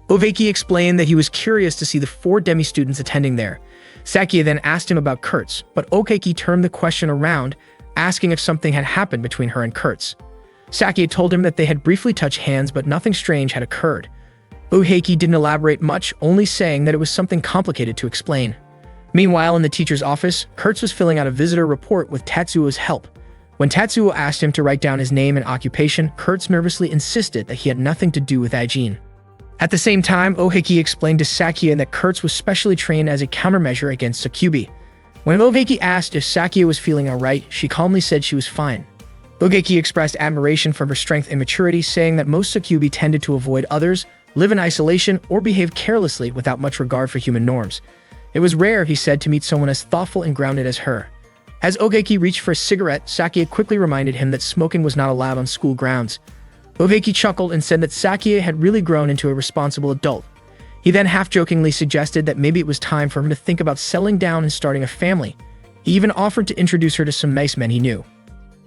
Oveki explained that he was curious to see the 4 Demi students attending there. Sakia then asked him about Kurtz, but Okeki turned the question around, asking if something had happened between her and Kurtz. Sakia told him that they had briefly touched hands, but nothing strange had occurred. Oheki didn't elaborate much, only saying that it was something complicated to explain. Meanwhile, in the teacher's office, Kurtz was filling out a visitor report with Tatsuo's help. When Tatsuo asked him to write down his name and occupation, Kurtz nervously insisted that he had nothing to do with Aijin. At the same time, Oheki explained to Sakia that Kurtz was specially trained as a countermeasure against Sukubi. When Oheki asked if Sakia was feeling alright, she calmly said she was fine. Oheki expressed admiration for her strength and maturity, saying that most Sukubi tended to avoid others, live in isolation, or behave carelessly without much regard for human norms. It was rare, he said, to meet someone as thoughtful and grounded as her. As Oheki reached for a cigarette, Sakia quickly reminded him that smoking was not allowed on school grounds. Oheki chuckled and said that Sakia had really grown into a responsible adult. He then half-jokingly suggested that maybe it was time for him to think about settling down and starting a family. He even offered to introduce her to some nice men he knew.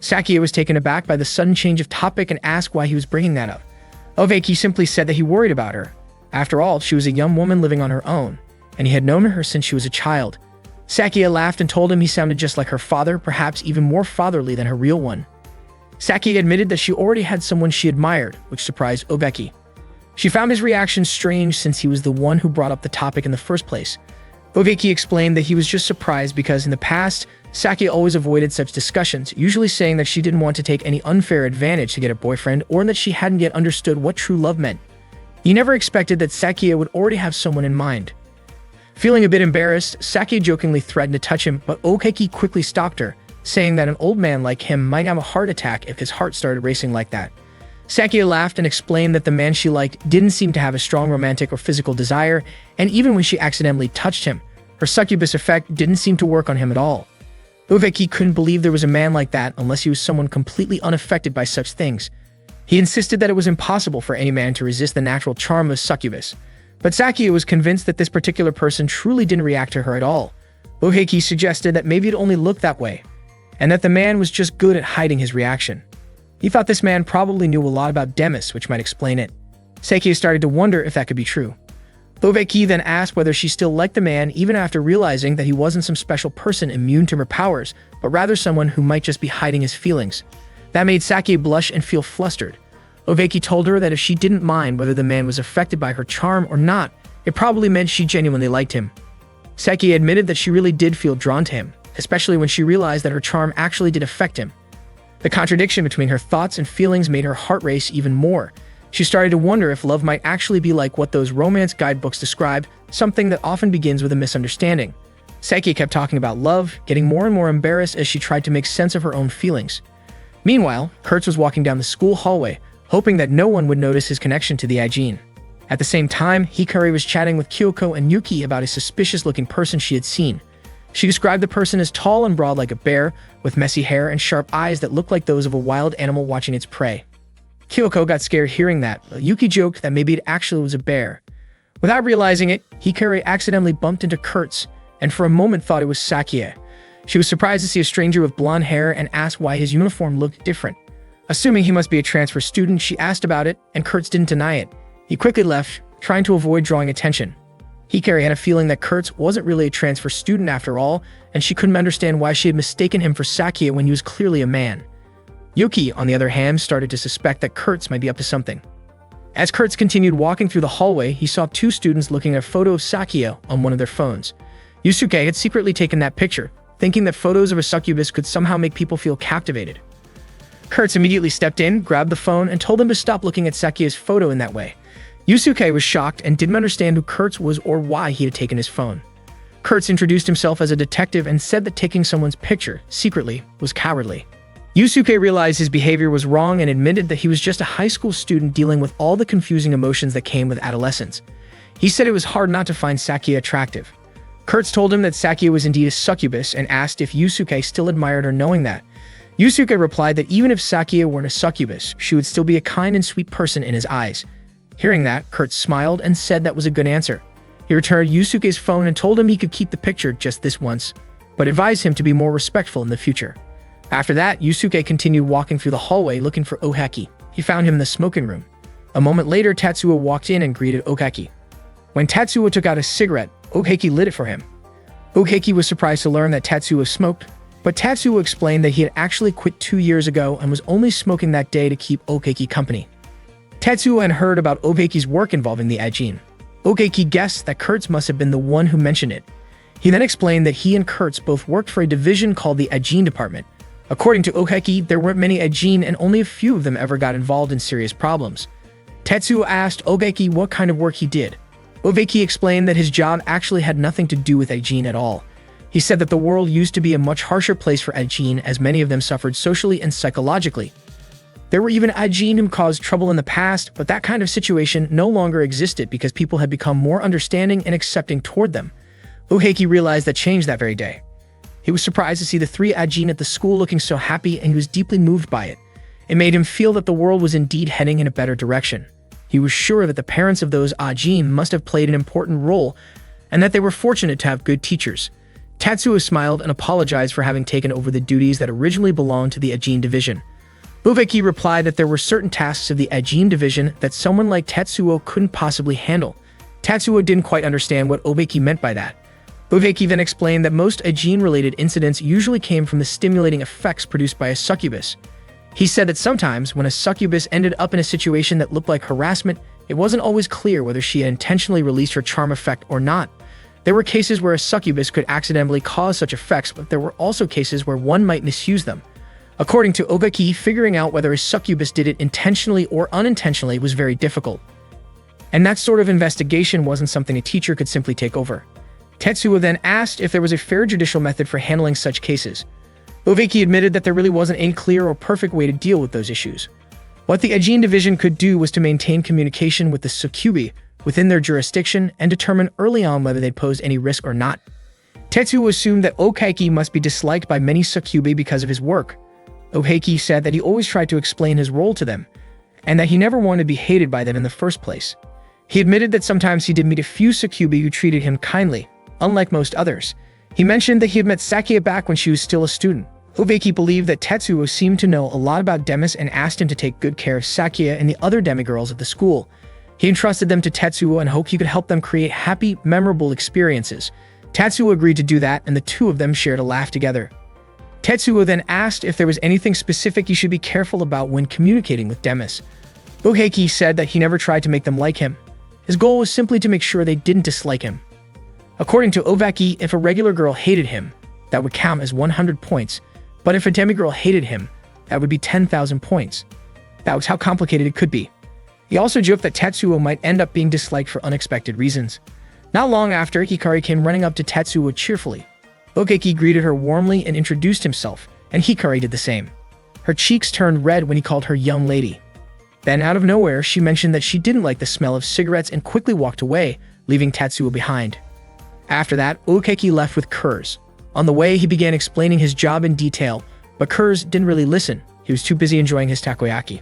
Sakia was taken aback by the sudden change of topic and asked why he was bringing that up. Oheki simply said that he worried about her. After all, she was a young woman living on her own, and he had known her since she was a child. Sakia laughed and told him he sounded just like her father, perhaps even more fatherly than her real one. Sakia admitted that she already had someone she admired, which surprised Oheki. She found his reaction strange since he was the one who brought up the topic in the first place. Oheki explained that he was just surprised because in the past, Sakia always avoided such discussions, usually saying that she didn't want to take any unfair advantage to get a boyfriend or that she hadn't yet understood what true love meant. He never expected that Sakia would already have someone in mind. Feeling a bit embarrassed, Sakia jokingly threatened to touch him, but Oheki quickly stopped her, saying that an old man like him might have a heart attack if his heart started racing like that. Sakia laughed and explained that the man she liked didn't seem to have a strong romantic or physical desire, and even when she accidentally touched him, her succubus effect didn't seem to work on him at all. Oheki couldn't believe there was a man like that unless he was someone completely unaffected by such things. He insisted that it was impossible for any man to resist the natural charm of succubus. But Sakia was convinced that this particular person truly didn't react to her at all. Oheki suggested that maybe it only looked that way, and that the man was just good at hiding his reaction. He thought this man probably knew a lot about Demis, which might explain it. Sakia started to wonder if that could be true. Oheki then asked whether she still liked the man even after realizing that he wasn't some special person immune to her powers, but rather someone who might just be hiding his feelings. That made Sakia blush and feel flustered. Oheki told her that if she didn't mind whether the man was affected by her charm or not, it probably meant she genuinely liked him. Sakia admitted that she really did feel drawn to him, especially when she realized that her charm actually did affect him. The contradiction between her thoughts and feelings made her heart race even more. She started to wonder if love might actually be like what those romance guidebooks describe, something that often begins with a misunderstanding. Sakia kept talking about love, getting more and more embarrassed as she tried to make sense of her own feelings. Meanwhile, Kurtz was walking down the school hallway, hoping that no one would notice his connection to the Aijin. At the same time, Hikari was chatting with Kyoko and Yuki about a suspicious-looking person she had seen. She described the person as tall and broad like a bear, with messy hair and sharp eyes that looked like those of a wild animal watching its prey. Kyoko got scared hearing that, but Yuki joked that maybe it actually was a bear. Without realizing it, Hikari accidentally bumped into Kurtz, and for a moment thought it was Sakia. She was surprised to see a stranger with blonde hair and asked why his uniform looked different. Assuming he must be a transfer student, she asked about it, and Kurtz didn't deny it. He quickly left, trying to avoid drawing attention. Hikari had a feeling that Kurtz wasn't really a transfer student after all, and she couldn't understand why she had mistaken him for Sakia when he was clearly a man. Yuki, on the other hand, started to suspect that Kurtz might be up to something. As Kurtz continued walking through the hallway, he saw 2 students looking at a photo of Sakia on one of their phones. Yusuke had secretly taken that picture, thinking that photos of a succubus could somehow make people feel captivated. Kurtz immediately stepped in, grabbed the phone, and told them to stop looking at Sakia's photo in that way. Yusuke was shocked and didn't understand who Kurtz was or why he had taken his phone. Kurtz introduced himself as a detective and said that taking someone's picture, secretly, was cowardly. Yusuke realized his behavior was wrong and admitted that he was just a high school student dealing with all the confusing emotions that came with adolescence. He said it was hard not to find Sakia attractive. Kurtz told him that Sakia was indeed a succubus and asked if Yusuke still admired her knowing that. Yusuke replied that even if Sakia weren't a succubus, she would still be a kind and sweet person in his eyes. Hearing that, Kurtz smiled and said that was a good answer. He returned Yusuke's phone and told him he could keep the picture just this once, but advised him to be more respectful in the future. After that, Yusuke continued walking through the hallway looking for Oheki. he found him in the smoking room. A moment later, Tatsuo walked in and greeted Okeki. When Tatsuo took out a cigarette, Okeki lit it for him. Okeki was surprised to learn that Tatsuo smoked, but Tatsuo explained that he had actually quit 2 years ago and was only smoking that day to keep Okeki company. Tatsuo had heard about Okeki's work involving the Ajin. Okeki guessed that Kurtz must have been the one who mentioned it. He then explained that he and Kurtz both worked for a division called the Ajin Department. According to Okeki, there weren't many Ajin and only a few of them ever got involved in serious problems. Tatsuo asked Okeki what kind of work he did. Okeki explained that his job actually had nothing to do with Ajin at all. He said that the world used to be a much harsher place for Ajin, as many of them suffered socially and psychologically. There were even Ajin who caused trouble in the past, but that kind of situation no longer existed because people had become more understanding and accepting toward them. Okeki realized that changed that very day. He was surprised to see the 3 Ajin at the school looking so happy, and he was deeply moved by it. It made him feel that the world was indeed heading in a better direction. He was sure that the parents of those Ajin must have played an important role, and that they were fortunate to have good teachers. Tatsuo smiled and apologized for having taken over the duties that originally belonged to the Ajin division. Okeki replied that there were certain tasks of the Ajin division that someone like Tatsuo couldn't possibly handle. Tatsuo didn't quite understand what Okeki meant by that. Okeki then explained that most Ajin-related incidents usually came from the stimulating effects produced by a succubus. He said that sometimes, when a succubus ended up in a situation that looked like harassment, it wasn't always clear whether she had intentionally released her charm effect or not. There were cases where a succubus could accidentally cause such effects, but there were also cases where one might misuse them. According to Okeki, figuring out whether a succubus did it intentionally or unintentionally was very difficult. And that sort of investigation wasn't something a teacher could simply take over. Tetsuo then asked if there was a fair judicial method for handling such cases. Okeki admitted that there really wasn't any clear or perfect way to deal with those issues. What the Ajin division could do was to maintain communication with the succubi within their jurisdiction and determine early on whether they posed any risk or not. Tetsuo assumed that Okeki must be disliked by many succubi because of his work. Okeki said that he always tried to explain his role to them, and that he never wanted to be hated by them in the first place. He admitted that sometimes he did meet a few succubi who treated him kindly, unlike most others. He mentioned that he had met Sakia back when she was still a student. Okeki believed that Tetsuo seemed to know a lot about Demis and asked him to take good care of Sakia and the other demigirls at the school. He entrusted them to Tetsuo and hoped he could help them create happy, memorable experiences. Tetsuo agreed to do that, and the two of them shared a laugh together. Tetsuo then asked if there was anything specific he should be careful about when communicating with Demis. Okeki said that he never tried to make them like him. His goal was simply to make sure they didn't dislike him. According to Okeki, if a regular girl hated him, that would count as 100 points, but if a demigirl hated him, that would be 10,000 points. That was how complicated it could be. He also joked that Tetsuo might end up being disliked for unexpected reasons. Not long after, Hikari came running up to Tetsuo cheerfully. Okeki greeted her warmly and introduced himself, and Hikari did the same. Her cheeks turned red when he called her young lady. Then, out of nowhere, she mentioned that she didn't like the smell of cigarettes and quickly walked away, leaving Tetsuo behind. After that, Okeki left with Kurz. On the way, he began explaining his job in detail, but Kurz didn't really listen. He was too busy enjoying his takoyaki.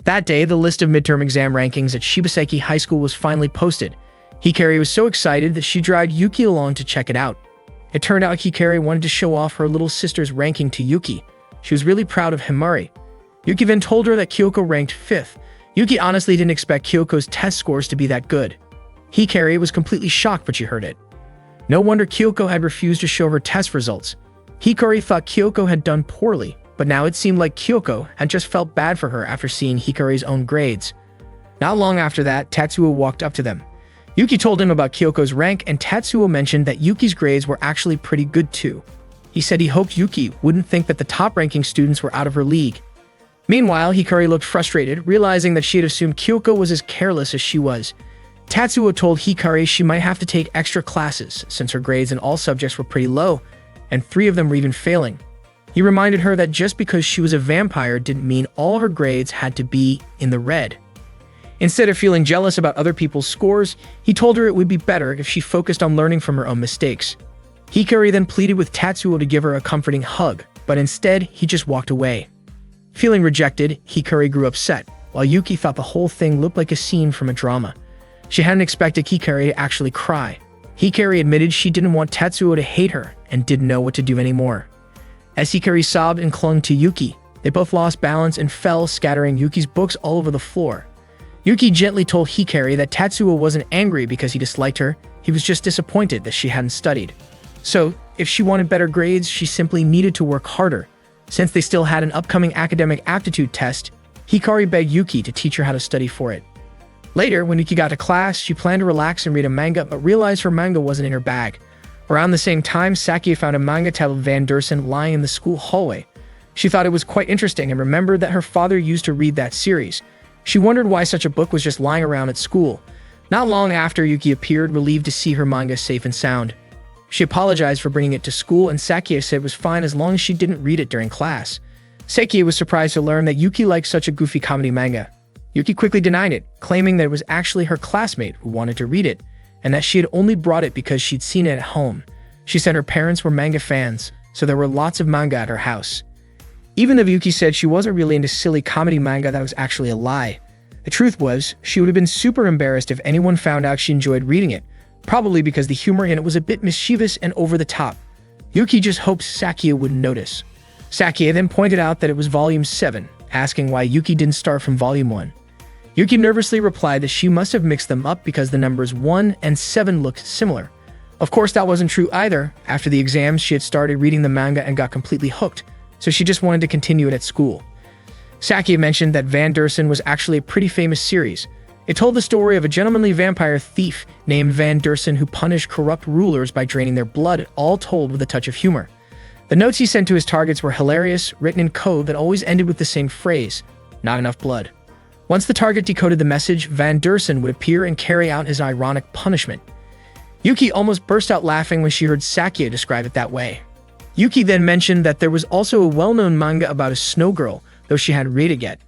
That day, the list of midterm exam rankings at Shibaseki High School was finally posted. Hikari was so excited that she dragged Yuki along to check it out. It turned out Hikari wanted to show off her little sister's ranking to Yuki. She was really proud of Himari. Yuki then told her that Kyoko ranked 5th. Yuki honestly didn't expect Kyoko's test scores to be that good. Hikari was completely shocked when she heard it. No wonder Kyoko had refused to show her test results. Hikari thought Kyoko had done poorly, but now it seemed like Kyoko had just felt bad for her after seeing Hikari's own grades. Not long after that, Tatsuo walked up to them. Yuki told him about Kyoko's rank, and Tatsuo mentioned that Yuki's grades were actually pretty good too. He said he hoped Yuki wouldn't think that the top-ranking students were out of her league. Meanwhile, Hikari looked frustrated, realizing that she had assumed Kyoko was as careless as she was. Tatsuo told Hikari she might have to take extra classes, since her grades in all subjects were pretty low, and 3 of them were even failing. He reminded her that just because she was a vampire didn't mean all her grades had to be in the red. Instead of feeling jealous about other people's scores, he told her it would be better if she focused on learning from her own mistakes. Hikari then pleaded with Tatsuo to give her a comforting hug, but instead, he just walked away. Feeling rejected, Hikari grew upset, while Yuki thought the whole thing looked like a scene from a drama. She hadn't expected Hikari to actually cry. Hikari admitted she didn't want Tatsuo to hate her and didn't know what to do anymore. As Hikari sobbed and clung to Yuki, They both lost balance and fell, scattering Yuki's books all over the floor. Yuki gently told Hikari that Tatsuo wasn't angry because he disliked her, he was just disappointed that she hadn't studied. So, if she wanted better grades, she simply needed to work harder. Since they still had an upcoming academic aptitude test, Hikari begged Yuki to teach her how to study for it. Later, when Yuki got to class, she planned to relax and read a manga, but realized her manga wasn't in her bag. Around the same time, Sakie found a manga titled Van Dersen lying in the school hallway. She thought it was quite interesting and remembered that her father used to read that series. She wondered why such a book was just lying around at school. Not long after, Yuki appeared, relieved to see her manga safe and sound. She apologized for bringing it to school, and Sakie said it was fine as long as she didn't read it during class. Sakie was surprised to learn that Yuki liked such a goofy comedy manga. Yuki quickly denied it, claiming that it was actually her classmate who wanted to read it, and that she had only brought it because she'd seen it at home. She said her parents were manga fans, so there were lots of manga at her house. Even though Yuki said she wasn't really into silly comedy manga, that was actually a lie. The truth was, she would have been super embarrassed if anyone found out she enjoyed reading it, probably because the humor in it was a bit mischievous and over the top. Yuki just hoped Sakie wouldn't notice. Sakie then pointed out that it was volume 7, asking why Yuki didn't start from volume 1. Yuki nervously replied that she must have mixed them up because the numbers 1 and 7 looked similar. Of course, that wasn't true either. After the exams, she had started reading the manga and got completely hooked, so she just wanted to continue it at school. Sakie mentioned that Van Dersen was actually a pretty famous series. It told the story of a gentlemanly vampire thief named Van Dersen who punished corrupt rulers by draining their blood, all told with a touch of humor. The notes he sent to his targets were hilarious, written in code that always ended with the same phrase, "Not enough blood." Once the target decoded the message, Van Dersen would appear and carry out his ironic punishment. Yuki almost burst out laughing when she heard Sakie describe it that way. Yuki then mentioned that there was also a well-known manga about a snow girl, though she hadn't read it yet.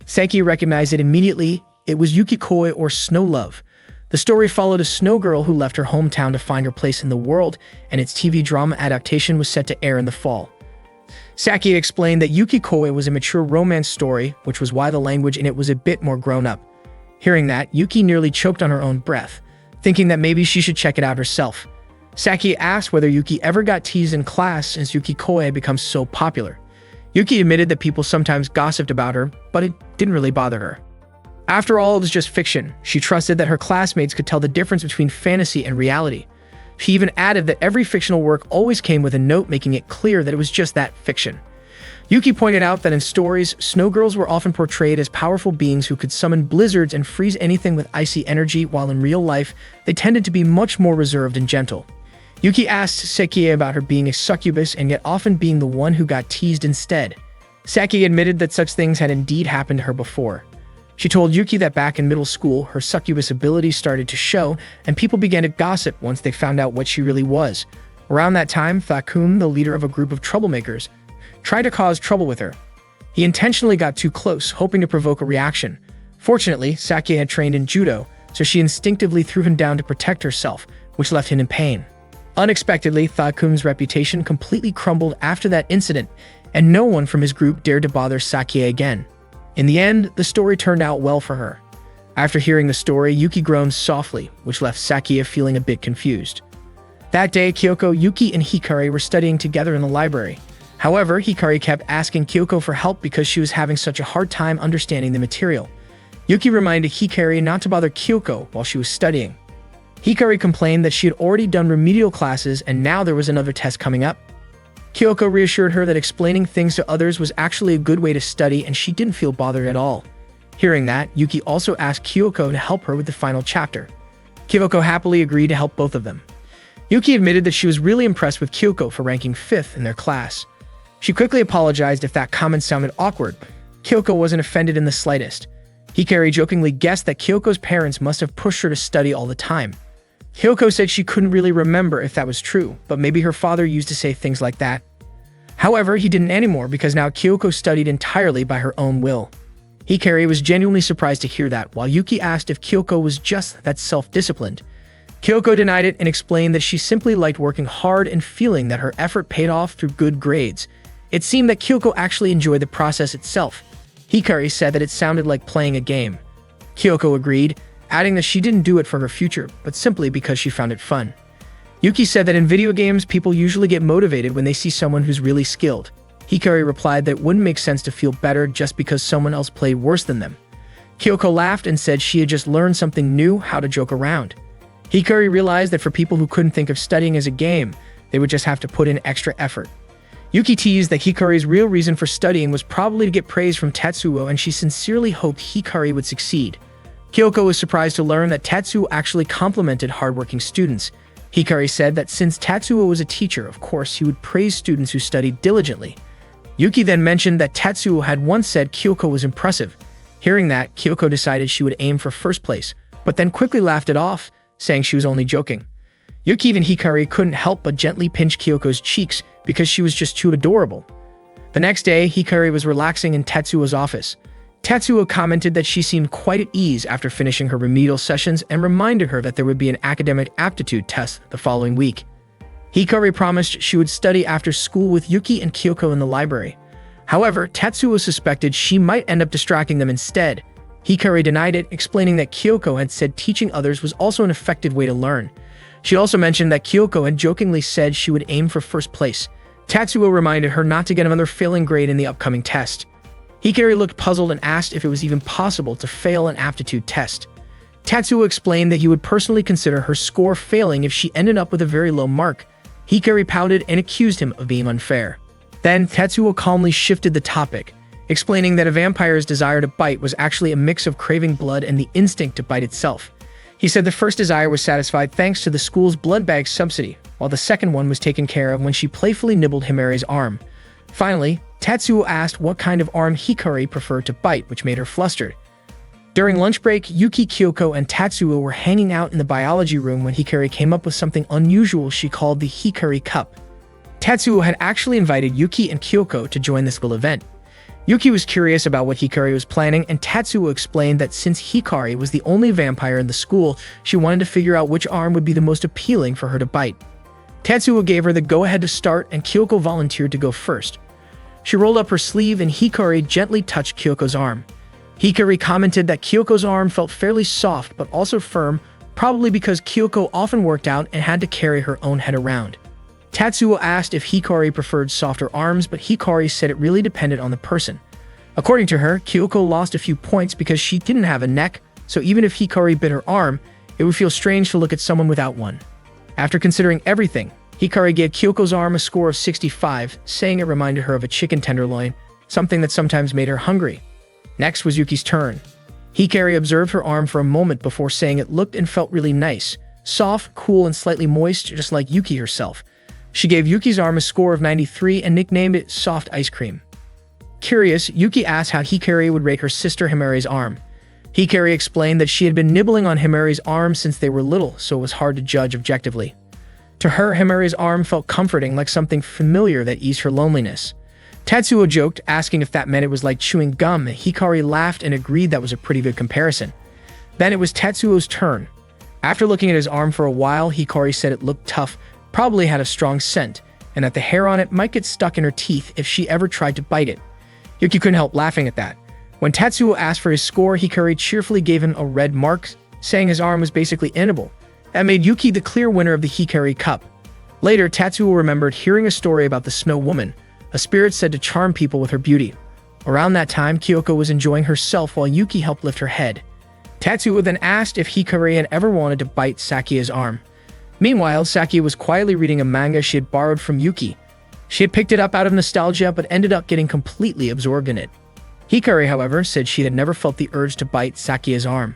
Sakie recognized it immediately. It was Yukikoi, or Snow Love. The story followed a snow girl who left her hometown to find her place in the world, and its TV drama adaptation was set to air in the fall. Sakie explained that Yukikoi was a mature romance story, which was why the language in it was a bit more grown up. Hearing that, Yuki nearly choked on her own breath, thinking that maybe she should check it out herself. Sakie asked whether Yuki ever got teased in class since Yukikoi had become so popular. Yuki admitted that people sometimes gossiped about her, but it didn't really bother her. After all, it was just fiction. She trusted that her classmates could tell the difference between fantasy and reality. She even added that every fictional work always came with a note making it clear that it was just that, fiction. Yuki pointed out that in stories, snow girls were often portrayed as powerful beings who could summon blizzards and freeze anything with icy energy, while in real life, they tended to be much more reserved and gentle. Yuki asked Sakie about her being a succubus and yet often being the one who got teased instead. Sakie admitted that such things had indeed happened to her before. She told Yuki that back in middle school, her succubus abilities started to show, and people began to gossip once they found out what she really was. Around that time, Thakun, the leader of a group of troublemakers, tried to cause trouble with her. He intentionally got too close, hoping to provoke a reaction. Fortunately, Sakie had trained in judo, so she instinctively threw him down to protect herself, which left him in pain. Unexpectedly, Thakun's reputation completely crumbled after that incident, and no one from his group dared to bother Sakie again. In the end, the story turned out well for her. After hearing the story, Yuki groaned softly, which left Sakie feeling a bit confused. That day, Kyoko, Yuki, and Hikari were studying together in the library. However, Hikari kept asking Kyoko for help because she was having such a hard time understanding the material. Yuki reminded Hikari not to bother Kyoko while she was studying. Hikari complained that she had already done remedial classes and now there was another test coming up. Kyoko reassured her that explaining things to others was actually a good way to study and she didn't feel bothered at all. Hearing that, Yuki also asked Kyoko to help her with the final chapter. Kyoko happily agreed to help both of them. Yuki admitted that she was really impressed with Kyoko for ranking 5th in their class. She quickly apologized if that comment sounded awkward. Kyoko wasn't offended in the slightest. Hikari jokingly guessed that Kyoko's parents must have pushed her to study all the time. Kyoko said she couldn't really remember if that was true, but maybe her father used to say things like that. However, he didn't anymore because now Kyoko studied entirely by her own will. Hikari was genuinely surprised to hear that, while Yuki asked if Kyoko was just that self-disciplined. Kyoko denied it and explained that she simply liked working hard and feeling that her effort paid off through good grades. It seemed that Kyoko actually enjoyed the process itself. Hikari said that it sounded like playing a game. Kyoko agreed, adding that she didn't do it for her future, but simply because she found it fun. Yuki said that in video games, people usually get motivated when they see someone who's really skilled. Hikari replied that it wouldn't make sense to feel better just because someone else played worse than them. Kyoko laughed and said she had just learned something new, how to joke around. Hikari realized that for people who couldn't think of studying as a game, they would just have to put in extra effort. Yuki teased that Hikari's real reason for studying was probably to get praise from Tetsuo, and she sincerely hoped Hikari would succeed. Kyoko was surprised to learn that Tetsuo actually complimented hardworking students. Hikari said that since Tetsuo was a teacher, of course he would praise students who studied diligently. Yuki then mentioned that Tetsuo had once said Kyoko was impressive. Hearing that, Kyoko decided she would aim for first place, but then quickly laughed it off, saying she was only joking. Yuki and Hikari couldn't help but gently pinch Kyoko's cheeks because she was just too adorable. The next day, Hikari was relaxing in Tetsuo's office. Tetsuo commented that she seemed quite at ease after finishing her remedial sessions and reminded her that there would be an academic aptitude test the following week. Hikari promised she would study after school with Yuki and Kyoko in the library. However, Tetsuo suspected she might end up distracting them instead. Hikari denied it, explaining that Kyoko had said teaching others was also an effective way to learn. She also mentioned that Kyoko had jokingly said she would aim for first place. Tetsuo reminded her not to get another failing grade in the upcoming test. Hikari looked puzzled and asked if it was even possible to fail an aptitude test. Tetsuo explained that he would personally consider her score failing if she ended up with a very low mark. Hikari pouted and accused him of being unfair. Then, Tetsuo calmly shifted the topic, explaining that a vampire's desire to bite was actually a mix of craving blood and the instinct to bite itself. He said the first desire was satisfied thanks to the school's blood bag subsidy, while the second one was taken care of when she playfully nibbled Himari's arm. Finally, Tetsuo asked what kind of arm Hikari preferred to bite, which made her flustered. During lunch break, Yuki, Kyoko, and Tetsuo were hanging out in the biology room when Hikari came up with something unusual she called the Hikari Cup. Tetsuo had actually invited Yuki and Kyoko to join the school event. Yuki was curious about what Hikari was planning, and Tetsuo explained that since Hikari was the only vampire in the school, she wanted to figure out which arm would be the most appealing for her to bite. Tetsuo gave her the go-ahead to start, and Kyoko volunteered to go first. She rolled up her sleeve and Hikari gently touched Kyoko's arm. Hikari commented that Kyoko's arm felt fairly soft but also firm, probably because Kyoko often worked out and had to carry her own head around. Tetsuo asked if Hikari preferred softer arms, but Hikari said it really depended on the person. According to her, Kyoko lost a few points because she didn't have a neck, so even if Hikari bit her arm, it would feel strange to look at someone without one. After considering everything, Hikari gave Kyoko's arm a score of 65, saying it reminded her of a chicken tenderloin, something that sometimes made her hungry. Next was Yuki's turn. Hikari observed her arm for a moment before saying it looked and felt really nice, soft, cool, and slightly moist, just like Yuki herself. She gave Yuki's arm a score of 93 and nicknamed it Soft Ice Cream. Curious, Yuki asked how Hikari would rate her sister Himari's arm. Hikari explained that she had been nibbling on Himari's arm since they were little, so it was hard to judge objectively. To her, Himari's arm felt comforting, like something familiar that eased her loneliness. Tetsuo joked, asking if that meant it was like chewing gum, and Hikari laughed and agreed that was a pretty good comparison. Then it was Tetsuo's turn. After looking at his arm for a while, Hikari said it looked tough, probably had a strong scent, and that the hair on it might get stuck in her teeth if she ever tried to bite it. Yuki couldn't help laughing at that. When Tetsuo asked for his score, Hikari cheerfully gave him a red mark, saying his arm was basically inedible. That made Yuki the clear winner of the Hikari Cup. Later, Tetsuo remembered hearing a story about the Snow Woman, a spirit said to charm people with her beauty. Around that time, Kyoko was enjoying herself while Yuki helped lift her head. Tetsuo then asked if Hikari had ever wanted to bite Sakia's arm. Meanwhile, Sakia was quietly reading a manga she had borrowed from Yuki. She had picked it up out of nostalgia but ended up getting completely absorbed in it. Hikari, however, said she had never felt the urge to bite Sakia's arm.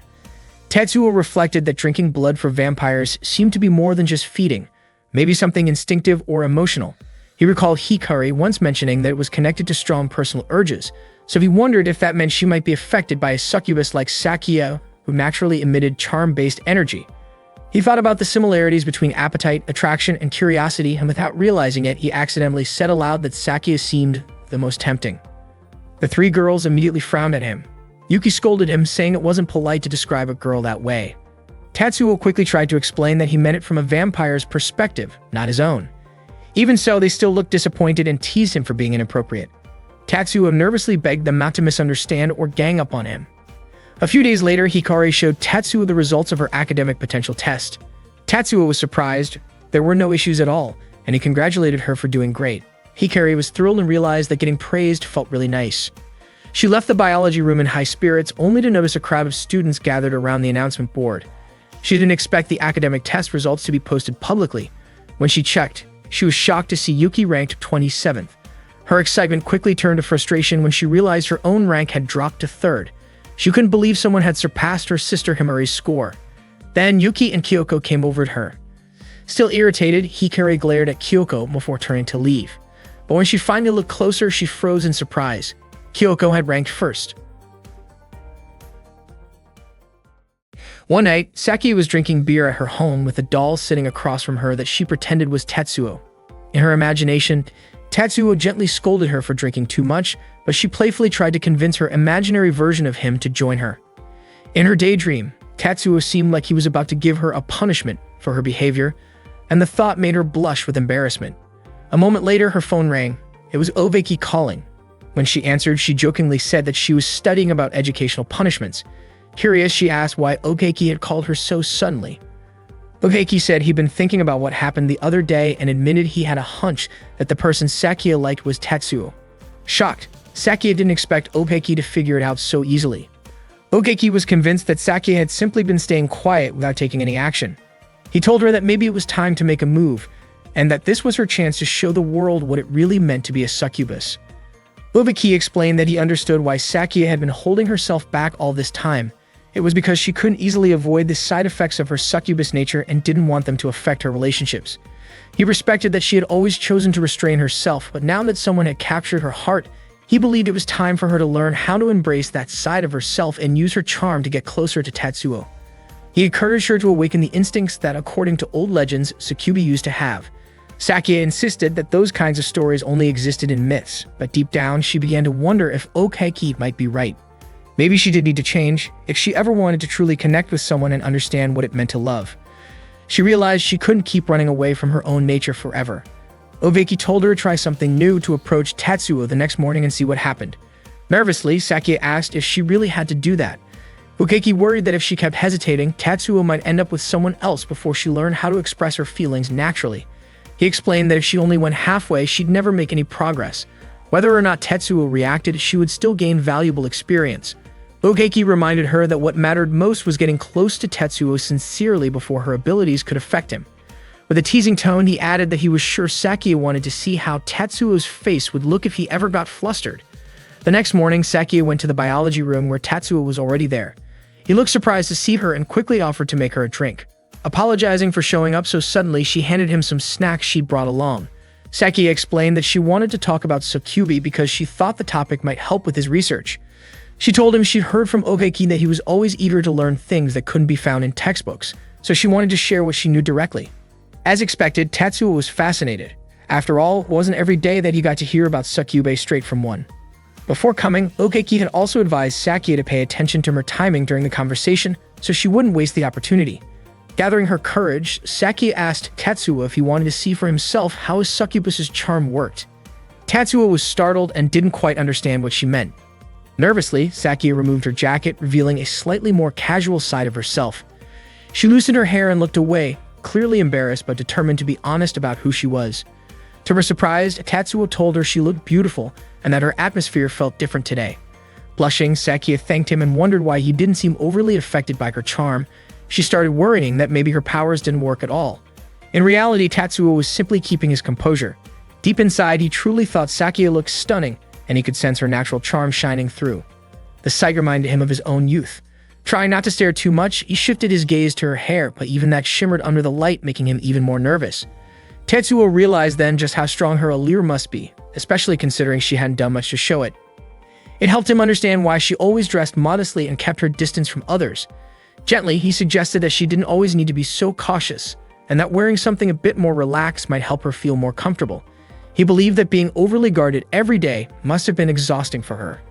Tetsuo reflected that drinking blood for vampires seemed to be more than just feeding, maybe something instinctive or emotional. He recalled Hikari once mentioning that it was connected to strong personal urges, so he wondered if that meant she might be affected by a succubus like Sakia, who naturally emitted charm-based energy. He thought about the similarities between appetite, attraction, and curiosity, and without realizing it, he accidentally said aloud that Sakia seemed the most tempting. The three girls immediately frowned at him. Yuki scolded him, saying it wasn't polite to describe a girl that way. Tetsuo quickly tried to explain that he meant it from a vampire's perspective, not his own. Even so, they still looked disappointed and teased him for being inappropriate. Tetsuo nervously begged them not to misunderstand or gang up on him. A few days later, Hikari showed Tetsuo the results of her academic potential test. Tetsuo was surprised. There were no issues at all, and he congratulated her for doing great. Hikari was thrilled and realized that getting praised felt really nice. She left the biology room in high spirits, only to notice a crowd of students gathered around the announcement board. She didn't expect the academic test results to be posted publicly. When she checked, she was shocked to see Yuki ranked 27th. Her excitement quickly turned to frustration when she realized her own rank had dropped to 3rd. She couldn't believe someone had surpassed her sister Himari's score. Then Yuki and Kyoko came over to her. Still irritated, Hikari glared at Kyoko before turning to leave. But when she finally looked closer, she froze in surprise. Kyoko had ranked 1st. One night, Sakie was drinking beer at her home with a doll sitting across from her that she pretended was Tetsuo. In her imagination, Tetsuo gently scolded her for drinking too much, but she playfully tried to convince her imaginary version of him to join her. In her daydream, Tetsuo seemed like he was about to give her a punishment for her behavior, and the thought made her blush with embarrassment. A moment later, her phone rang. It was Oveki calling. When she answered, she jokingly said that she was studying about educational punishments. Curious, she asked why Oveki had called her so suddenly. Oveki said he'd been thinking about what happened the other day and admitted he had a hunch that the person Sakia liked was Tetsuo. Shocked, Sakia didn't expect Oveki to figure it out so easily. Oveki was convinced that Sakia had simply been staying quiet without taking any action. He told her that maybe it was time to make a move, and that this was her chance to show the world what it really meant to be a succubus. Oveki explained that he understood why Sakia had been holding herself back all this time. It was because she couldn't easily avoid the side effects of her succubus nature and didn't want them to affect her relationships. He respected that she had always chosen to restrain herself, but now that someone had captured her heart, he believed it was time for her to learn how to embrace that side of herself and use her charm to get closer to Tetsuo. He encouraged her to awaken the instincts that, according to old legends, succubi used to have. Sakia insisted that those kinds of stories only existed in myths, but deep down she began to wonder if Okeki might be right. Maybe she did need to change, if she ever wanted to truly connect with someone and understand what it meant to love. She realized she couldn't keep running away from her own nature forever. Oveki told her to try something new, to approach Tetsuo the next morning and see what happened. Nervously, Sakia asked if she really had to do that. Okeki worried that if she kept hesitating, Tetsuo might end up with someone else before she learned how to express her feelings naturally. He explained that if she only went halfway, she'd never make any progress. Whether or not Tetsuo reacted, she would still gain valuable experience. Okeki reminded her that what mattered most was getting close to Tetsuo sincerely before her abilities could affect him. With a teasing tone, he added that he was sure Sakia wanted to see how Tetsuo's face would look if he ever got flustered. The next morning, Sakia went to the biology room where Tetsuo was already there. He looked surprised to see her and quickly offered to make her a drink. Apologizing for showing up so suddenly, she handed him some snacks she'd brought along. Sakia explained that she wanted to talk about succubi because she thought the topic might help with his research. She told him she'd heard from Okeki that he was always eager to learn things that couldn't be found in textbooks, so she wanted to share what she knew directly. As expected, Tetsuo was fascinated. After all, it wasn't every day that he got to hear about succubi straight from one. Before coming, Okeki had also advised Sakia to pay attention to her timing during the conversation so she wouldn't waste the opportunity. Gathering her courage, Sakia asked Tetsuo if he wanted to see for himself how his succubus's charm worked. Tetsuo was startled and didn't quite understand what she meant. Nervously, Sakia removed her jacket, revealing a slightly more casual side of herself. She loosened her hair and looked away, clearly embarrassed but determined to be honest about who she was. To her surprise, Tetsuo told her she looked beautiful and that her atmosphere felt different today. Blushing, Sakia thanked him and wondered why he didn't seem overly affected by her charm. She started worrying that maybe her powers didn't work at all. In reality, Tetsuo was simply keeping his composure. Deep inside, he truly thought Sakia looked stunning, and he could sense her natural charm shining through. The sight reminded him of his own youth. Trying not to stare too much, he shifted his gaze to her hair, but even that shimmered under the light, making him even more nervous. Tetsuo realized then just how strong her allure must be, especially considering she hadn't done much to show it. It helped him understand why she always dressed modestly and kept her distance from others. Gently, he suggested that she didn't always need to be so cautious, and that wearing something a bit more relaxed might help her feel more comfortable. He believed that being overly guarded every day must have been exhausting for her.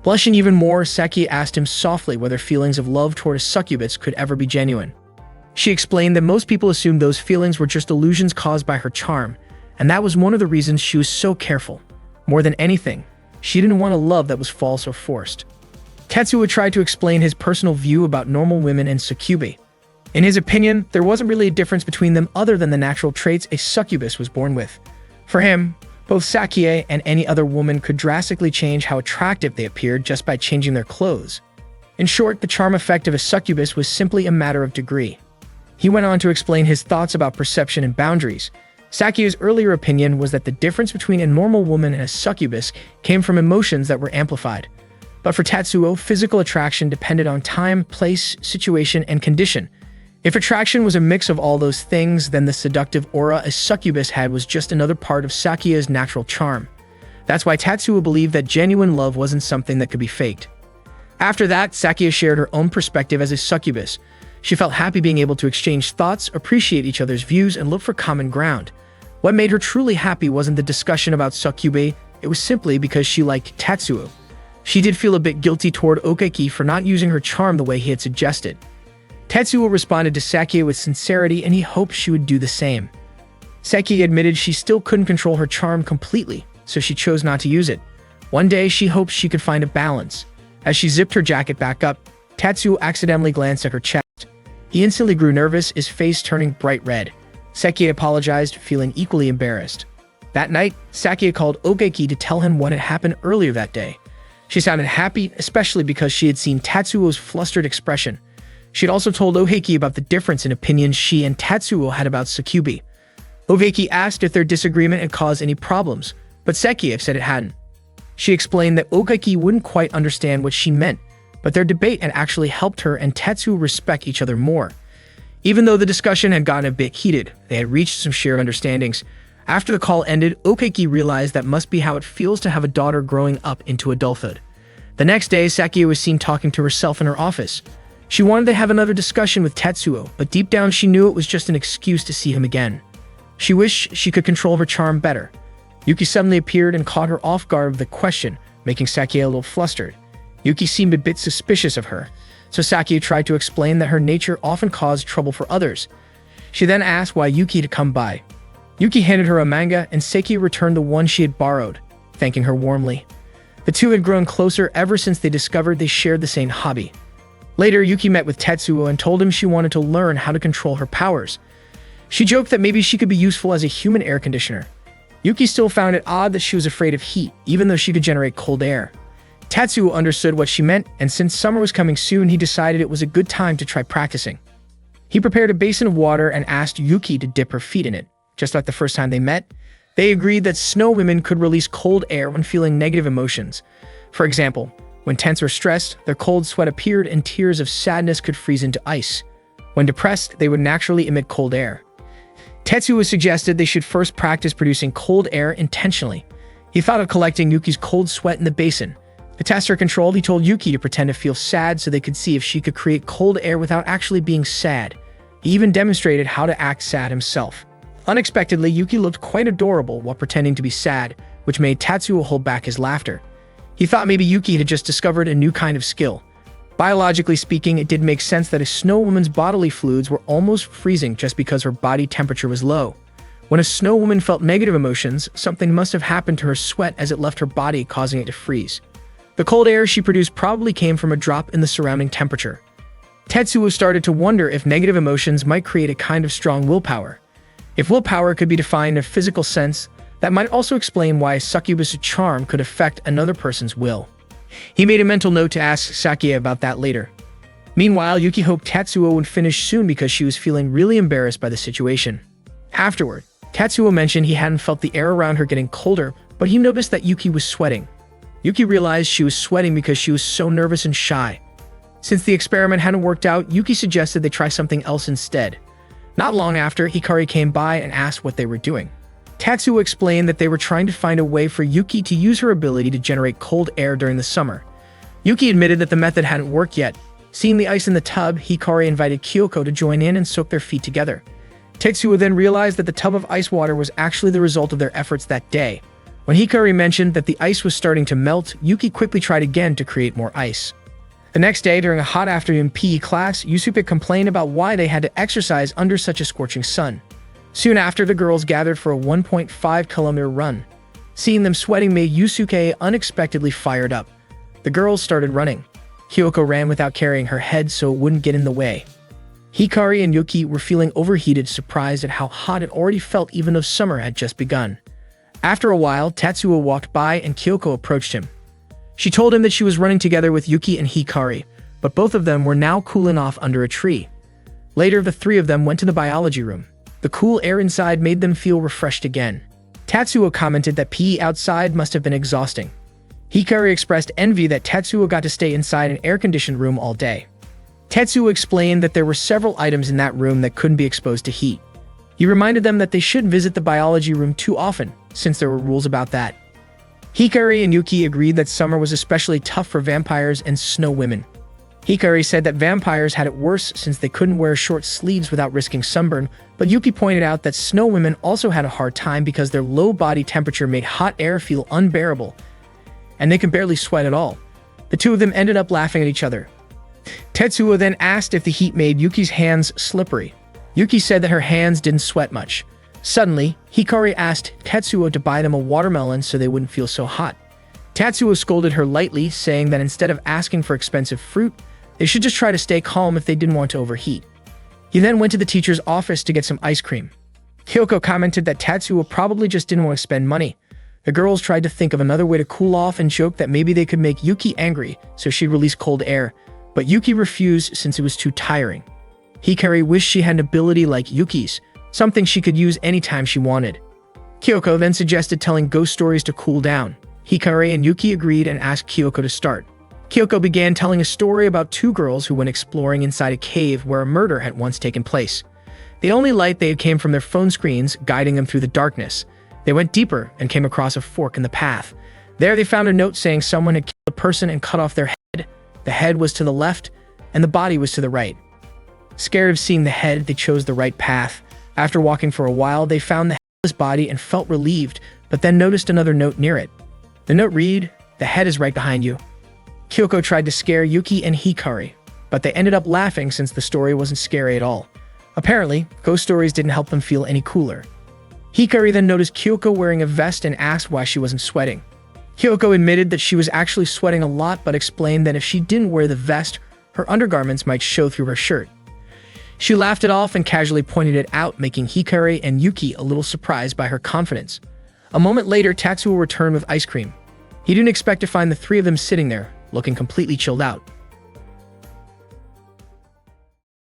Blushing even more, Sakia asked him softly whether feelings of love toward a succubus could ever be genuine. She explained that most people assumed those feelings were just illusions caused by her charm, and that was one of the reasons she was so careful. More than anything, she didn't want a love that was false or forced. Tetsuo tried to explain his personal view about normal women and succubi. In his opinion, there wasn't really a difference between them other than the natural traits a succubus was born with. For him, Both Sakie and any other woman could drastically change how attractive they appeared just by changing their clothes. In short, the charm effect of a succubus was simply a matter of degree. He went on to explain his thoughts about perception and boundaries. Sakie's earlier opinion was that the difference between a normal woman and a succubus came from emotions that were amplified. But for Tatsuo, physical attraction depended on time, place, situation, and condition. If attraction was a mix of all those things, then the seductive aura a succubus had was just another part of Sakie's natural charm. That's why Tatsuo believed that genuine love wasn't something that could be faked. After that, Sakie shared her own perspective as a succubus. She felt happy being able to exchange thoughts, appreciate each other's views, and look for common ground. What made her truly happy wasn't the discussion about succubae, it was simply because she liked Tatsuo. She did feel a bit guilty toward Okeki for not using her charm the way he had suggested. Tetsuo responded to Sakie with sincerity, and he hoped she would do the same. Sakie admitted she still couldn't control her charm completely, so she chose not to use it. One day, she hoped she could find a balance. As she zipped her jacket back up, Tatsuo accidentally glanced at her chest. He instantly grew nervous, his face turning bright red. Sakie apologized, feeling equally embarrassed. That night, Sakie called Okeki to tell him what had happened earlier that day. She sounded happy, especially because she had seen Tatsuo's flustered expression. She had also told Okeki about the difference in opinions she and Tatsuo had about succubi. Okeki asked if their disagreement had caused any problems, but Sakie said it hadn't. She explained that Okeki wouldn't quite understand what she meant, but their debate had actually helped her and Tatsuo respect each other more. Even though the discussion had gotten a bit heated, they had reached some shared understandings. After the call ended, Okeki realized that must be how it feels to have a daughter growing up into adulthood. The next day, Sakie was seen talking to herself in her office. She wanted to have another discussion with Tatsuo, but deep down she knew it was just an excuse to see him again. She wished she could control her charm better. Yuki suddenly appeared and caught her off guard with a question, making Sakie a little flustered. Yuki seemed a bit suspicious of her, so Sakie tried to explain that her nature often caused trouble for others. She then asked why Yuki had come by. Yuki handed her a manga, and Sakie returned the one she had borrowed, thanking her warmly. The two had grown closer ever since they discovered they shared the same hobby. Later, Yuki met with Tetsuo and told him she wanted to learn how to control her powers. She joked that maybe she could be useful as a human air conditioner. Yuki still found it odd that she was afraid of heat, even though she could generate cold air. Tetsuo understood what she meant, and since summer was coming soon, he decided it was a good time to try practicing. He prepared a basin of water and asked Yuki to dip her feet in it. Just like the first time they met, they agreed that snow women could release cold air when feeling negative emotions. For example, when tense or stressed, their cold sweat appeared and tears of sadness could freeze into ice. When depressed, they would naturally emit cold air. Tetsuo suggested they should first practice producing cold air intentionally. He thought of collecting Yuki's cold sweat in the basin. To test her control, he told Yuki to pretend to feel sad so they could see if she could create cold air without actually being sad. He even demonstrated how to act sad himself. Unexpectedly, Yuki looked quite adorable while pretending to be sad, which made Tatsuo hold back his laughter. He thought maybe Yuki had just discovered a new kind of skill. Biologically speaking, it did make sense that a snow woman's bodily fluids were almost freezing just because her body temperature was low. When a snow woman felt negative emotions, something must have happened to her sweat as it left her body, causing it to freeze. The cold air she produced probably came from a drop in the surrounding temperature. Tetsuo started to wonder if negative emotions might create a kind of strong willpower. If willpower could be defined in a physical sense, that might also explain why a succubus charm could affect another person's will. He made a mental note to ask Sakie about that later. Meanwhile, Yuki hoped Tatsuo would finish soon because she was feeling really embarrassed by the situation. Afterward, Tatsuo mentioned he hadn't felt the air around her getting colder, but he noticed that Yuki was sweating. Yuki realized she was sweating because she was so nervous and shy. Since the experiment hadn't worked out, Yuki suggested they try something else instead. Not long after, Hikari came by and asked what they were doing. Tatsuo explained that they were trying to find a way for Yuki to use her ability to generate cold air during the summer. Yuki admitted that the method hadn't worked yet. Seeing the ice in the tub, Hikari invited Kyoko to join in and soak their feet together. Tetsuo then realized that the tub of ice water was actually the result of their efforts that day. When Hikari mentioned that the ice was starting to melt, Yuki quickly tried again to create more ice. The next day, during a hot afternoon PE class, Yusuke complained about why they had to exercise under such a scorching sun. Soon after, the girls gathered for a 1.5-kilometer run. Seeing them sweating made Yusuke unexpectedly fired up. The girls started running. Kyoko ran without carrying her head so it wouldn't get in the way. Hikari and Yuki were feeling overheated, surprised at how hot it already felt even though summer had just begun. After a while, Tatsuo walked by and Kyoko approached him. She told him that she was running together with Yuki and Hikari, but both of them were now cooling off under a tree. Later, the three of them went to the biology room. The cool air inside made them feel refreshed again. Tatsuo commented that PE outside must have been exhausting. Hikari expressed envy that Tatsuo got to stay inside an air-conditioned room all day. Tatsuo explained that there were several items in that room that couldn't be exposed to heat. He reminded them that they shouldn't visit the biology room too often, since there were rules about that. Hikari and Yuki agreed that summer was especially tough for vampires and snow women. Hikari said that vampires had it worse since they couldn't wear short sleeves without risking sunburn, but Yuki pointed out that snow women also had a hard time because their low body temperature made hot air feel unbearable, and they could barely sweat at all. The two of them ended up laughing at each other. Tetsuo then asked if the heat made Yuki's hands slippery. Yuki said that her hands didn't sweat much. Suddenly, Hikari asked Tetsuo to buy them a watermelon so they wouldn't feel so hot. Tetsuo scolded her lightly, saying that instead of asking for expensive fruit, they should just try to stay calm if they didn't want to overheat. He then went to the teacher's office to get some ice cream. Kyoko commented that Tetsuo probably just didn't want to spend money. The girls tried to think of another way to cool off and joked that maybe they could make Yuki angry so she'd release cold air, but Yuki refused since it was too tiring. Hikari wished she had an ability like Yuki's, something she could use anytime she wanted. Kyoko then suggested telling ghost stories to cool down. Hikari and Yuki agreed and asked Kyoko to start. Kyoko began telling a story about two girls who went exploring inside a cave where a murder had once taken place. The only light they had came from their phone screens, guiding them through the darkness. They went deeper and came across a fork in the path. There they found a note saying someone had killed a person and cut off their head. The head was to the left, and the body was to the right. Scared of seeing the head, they chose the right path. After walking for a while, they found the headless body and felt relieved, but then noticed another note near it. The note read, "The head is right behind you." Kyoko tried to scare Yuki and Hikari, but they ended up laughing since the story wasn't scary at all. Apparently, ghost stories didn't help them feel any cooler. Hikari then noticed Kyoko wearing a vest and asked why she wasn't sweating. Kyoko admitted that she was actually sweating a lot, but explained that if she didn't wear the vest, her undergarments might show through her shirt. She laughed it off and casually pointed it out, making Hikari and Yuki a little surprised by her confidence. A moment later, Tatsuo returned with ice cream. He didn't expect to find the three of them sitting there, looking completely chilled out.